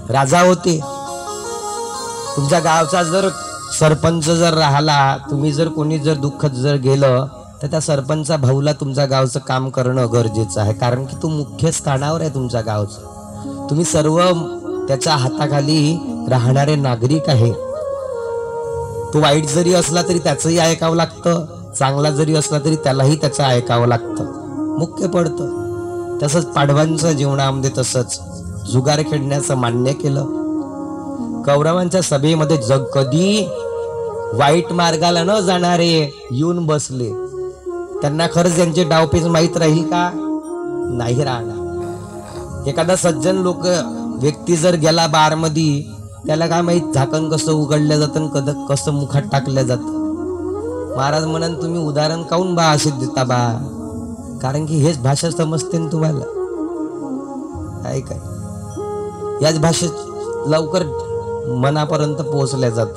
राजा होते, तुमच्या गावचा जर सरपंच जर राहिला, तुम्ही जर कोणी जर दुःख जर गेलं तर त्या सरपंचा भाऊला तुमच्या गावचं काम करणं गरजेचं आहे, कारण की तो मुख्य स्थानावर आहे तुमच्या गावचं. तुम्ही सर्व त्याच्या हाताखाली राहणारे नागरिक आहे. तो वाईट जरी असला तरी त्याचंही ऐकावं लागतं, चांगला जरी असला तरी त्यालाही त्याचं ऐकावं लागतं, मुख्य पडतं. तसंच पांडवांच्या जीवनामध्ये तसंच जुगार खेळण्याचं मान्य केलं. कौरवांच्या सभेमध्ये जग कधी वाईट मार्गाला न जाणारे येऊन बसले. त्यांना खरंच यांचे डावपेच माहीत राहील का? नाही राहणार. एखादा सज्जन लोक व्यक्ती जर गेला बार मध्ये, त्याला काय माहित झाकण कसं उघडलं जातं, कसं मुखात टाकलं जातं. महाराज म्हणून तुम्ही उदाहरण काऊन बा असे देता बा, कारण की हेच भाषा समजते ना तुम्हाला. काय काय याच भाषेत लवकर मनापर्यंत पोहोचल्या जात.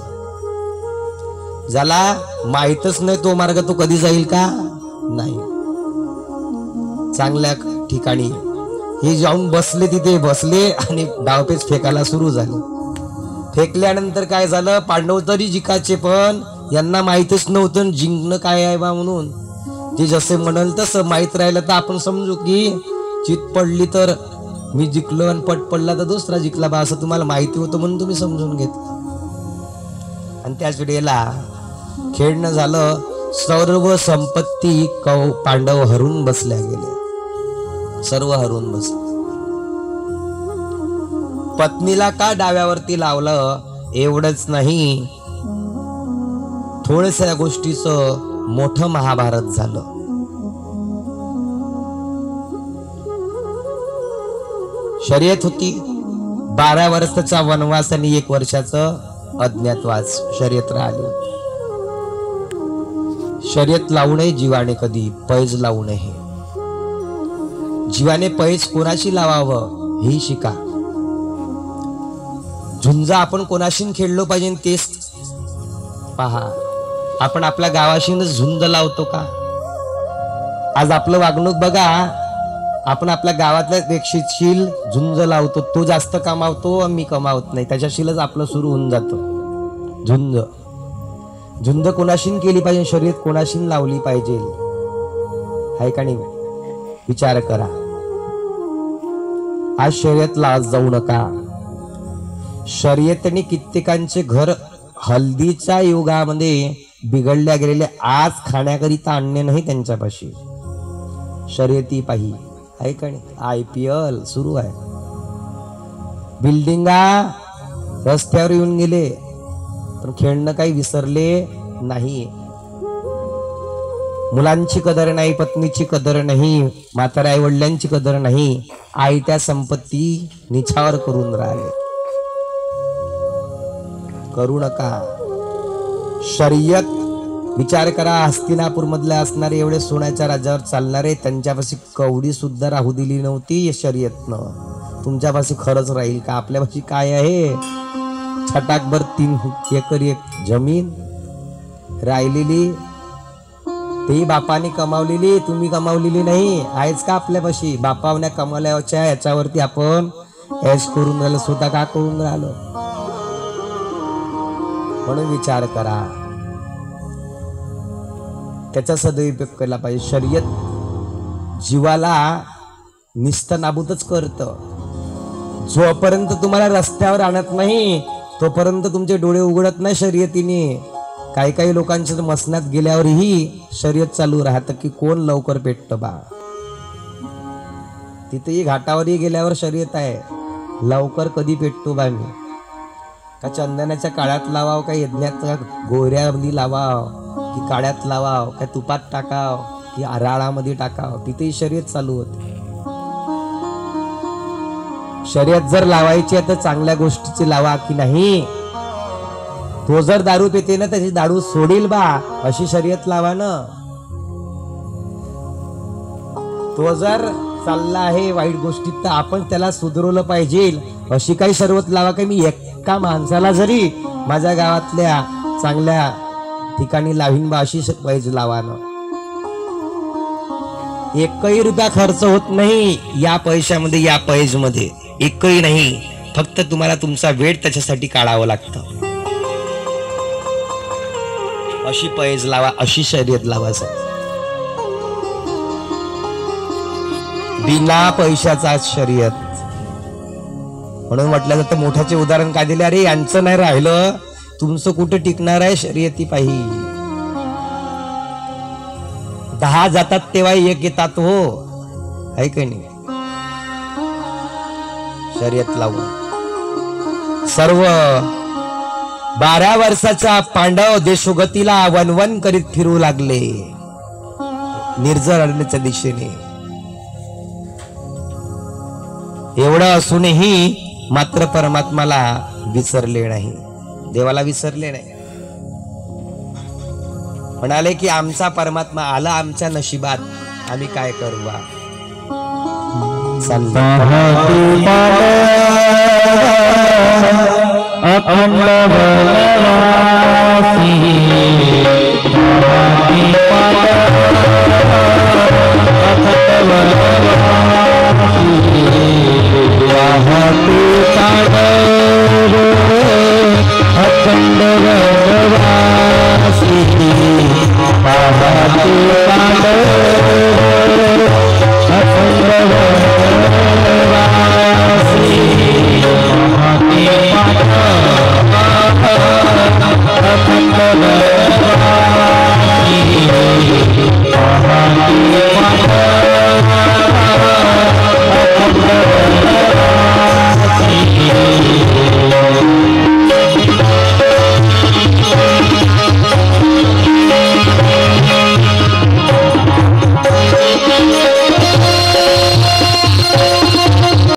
ज्याला माहीतच नाही तो मार्ग तो कधी जाईल का? नाही. चांगल्या ठिकाणी हे जाऊन बसले, तिथे बसले आणि डावपेच फेकायला सुरू झाले. फेकल्यानंतर काय झालं, पांडव तरी जिकायचे, पण यांना माहीतच नव्हतं जिंकणं काय आहे बा म्हणून. जे जसे म्हणाल तसं माहीत राहिलं तर आपण समजू की चित पडली तर मी जिंकलो आणि पट पडला तर दुसरा जिंकला बा, असं तुम्हाला माहिती होतं म्हणून तुम्ही समजून घेतलं. आणि त्याच वेळेला खेळणं झालं, सर्व संपत्ती पांडव हरून बसल्या गेल्या, सर्व हरून बसले. पत्नीला का डाव्यावरती लावलं एवढंच नाही, थोड्याशा गोष्टीचं मोठं महाभारत झालं. शर्यत होती, 12 वर्षाचा वनवास आणि 1 वर्षाचं अज्ञातवास शर्यत राहिली. शर्यत लावू नये जीवाने, कधी पैज लावू नये. जीवाने पैज कोणाशी लावावं ही शिका. झुंज आपण कोणाशी खेळलो पाहिजे तेच पहा. आपण आपल्या गावाशी झुंज लावतो का? आज आपलं वागणूक बघा, आपण आपल्या गावातल्या व्यक्तीशी झुंज लावतो. तो जास्त कमावतो, मी कमावत नाही, त्याच्याशीच आपलं सुरू होऊन जातं झुंज. झुंज कोणाशी केली पाहिजे, शर्यत कोणाशी लावली पाहिजे, हाय का नाही? विचार करा. आज शर्यत लावत जाऊ नका. शर्यतीने कित्येकांचे घर हल्दीच्या युगामध्ये बिघडल्या गेलेले आज खाण्याकरिता आणणे नाही त्यांच्यापाशी. शर्यती पाही, आहे का नाही? IPL सुरू आहे, बिल्डिंगा रस्त्यावर येऊन गेले, पण खेळणं काही विसरले नाही. मुलांची कदर नाही, पत्नीची कदर नाही, म्हाताऱ्या आई वडिलांची कदर नाही. आयत्या संपत्ती निछावर करून राहिले. करू नका. शर्यत विचार करा, हस्तिनापूर मधल्या असणारे एवढे सोन्याच्या राज्यावर चालणारे, त्यांच्यापाशी कवडी सुद्धा राहू दिली नव्हती शर्यतनं. तुमच्यापाशी खरंच राहील का? आपल्यापाशी काय आहे? छटाकभर 3 एकर एक जमीन राहिलेली, ते बापाने कमावलेली, तुम्ही कमावलेली नाही. आहेच का आपल्यापाशी? बापावण्या कमावल्याच्या याच्यावरती आपण ऐश करून राहिलो, स्वतः का करून राहिलो? म्हणून विचार करा, त्याचा सदुपयोग केला पाहिजे. शर्यत जीवाला निस्तनाबूतच करतं. जोपर्यंत तुम्हाला रस्त्यावर आणत नाही तोपर्यंत तुमचे डोळे उघडत नाही शर्यतीने. काही काही लोकांच्या मसनात गेल्यावरही शर्यत चालू राहतं की कोण लवकर पेटतं बा. तिथेही घाटावरही गेल्यावर शर्यत आहे, लवकर कधी पेटतो बा मी. का चंदनाच्या काळ्यात लावाव, का यज्ञाच्या गोऱ्यामध्ये लावाव, की काळ्यात लावाव, काय तुपात टाकाव, की राळामध्ये टाकाव, तिथेही शर्यत चालू होते. शर्यत जर लावायची आहे तर चांगल्या गोष्टीची लावा की नाही. तो जर दारू पिते ना त्याची दारू सोडील बा अशी शर्यत लावा ना. तो जर चालला आहे वाईट गोष्टीत तर आपण त्याला सुधारवलं पाहिजे अशी काही शर्यत लावा. की मी एका माणसाला जरी माझ्या गावातल्या चांगल्या ठिकाणी लावीन बा अशी पाहिजे लावा ना. 1 रुपया खर्च होत नाही या पैशामध्ये, या पैजमध्ये 1 नाही. फक्त तुम्हाला तुमचा वेळ त्याच्यासाठी काढावं लागतं. अशी पैज लावा, अशी शर्यत लावा. बिना पैशाचा शर्यत. म्हणून म्हटलं जातं, मोठ्याचे उदाहरण काय दिले, अरे यांचं नाही राहिलं तुमचं कुठं टिकणार आहे शर्यती पाहिजे. 10 जातात तेव्हा 1 येतात हो, आहे का नाही. शर्यत लावून सर्व 12 वर्षाचा पांडव देशोगतीला वनवन करीत फिरू लागले निर्जर अरण्याच्या दिशेने. एवढं असूनही मात्र परमात्माला विसरले नाही, देवाला विसरले नाही. म्हणाले की आमचा परमात्मा आला आमच्या नशिबात, आम्ही काय करू बा. अखंड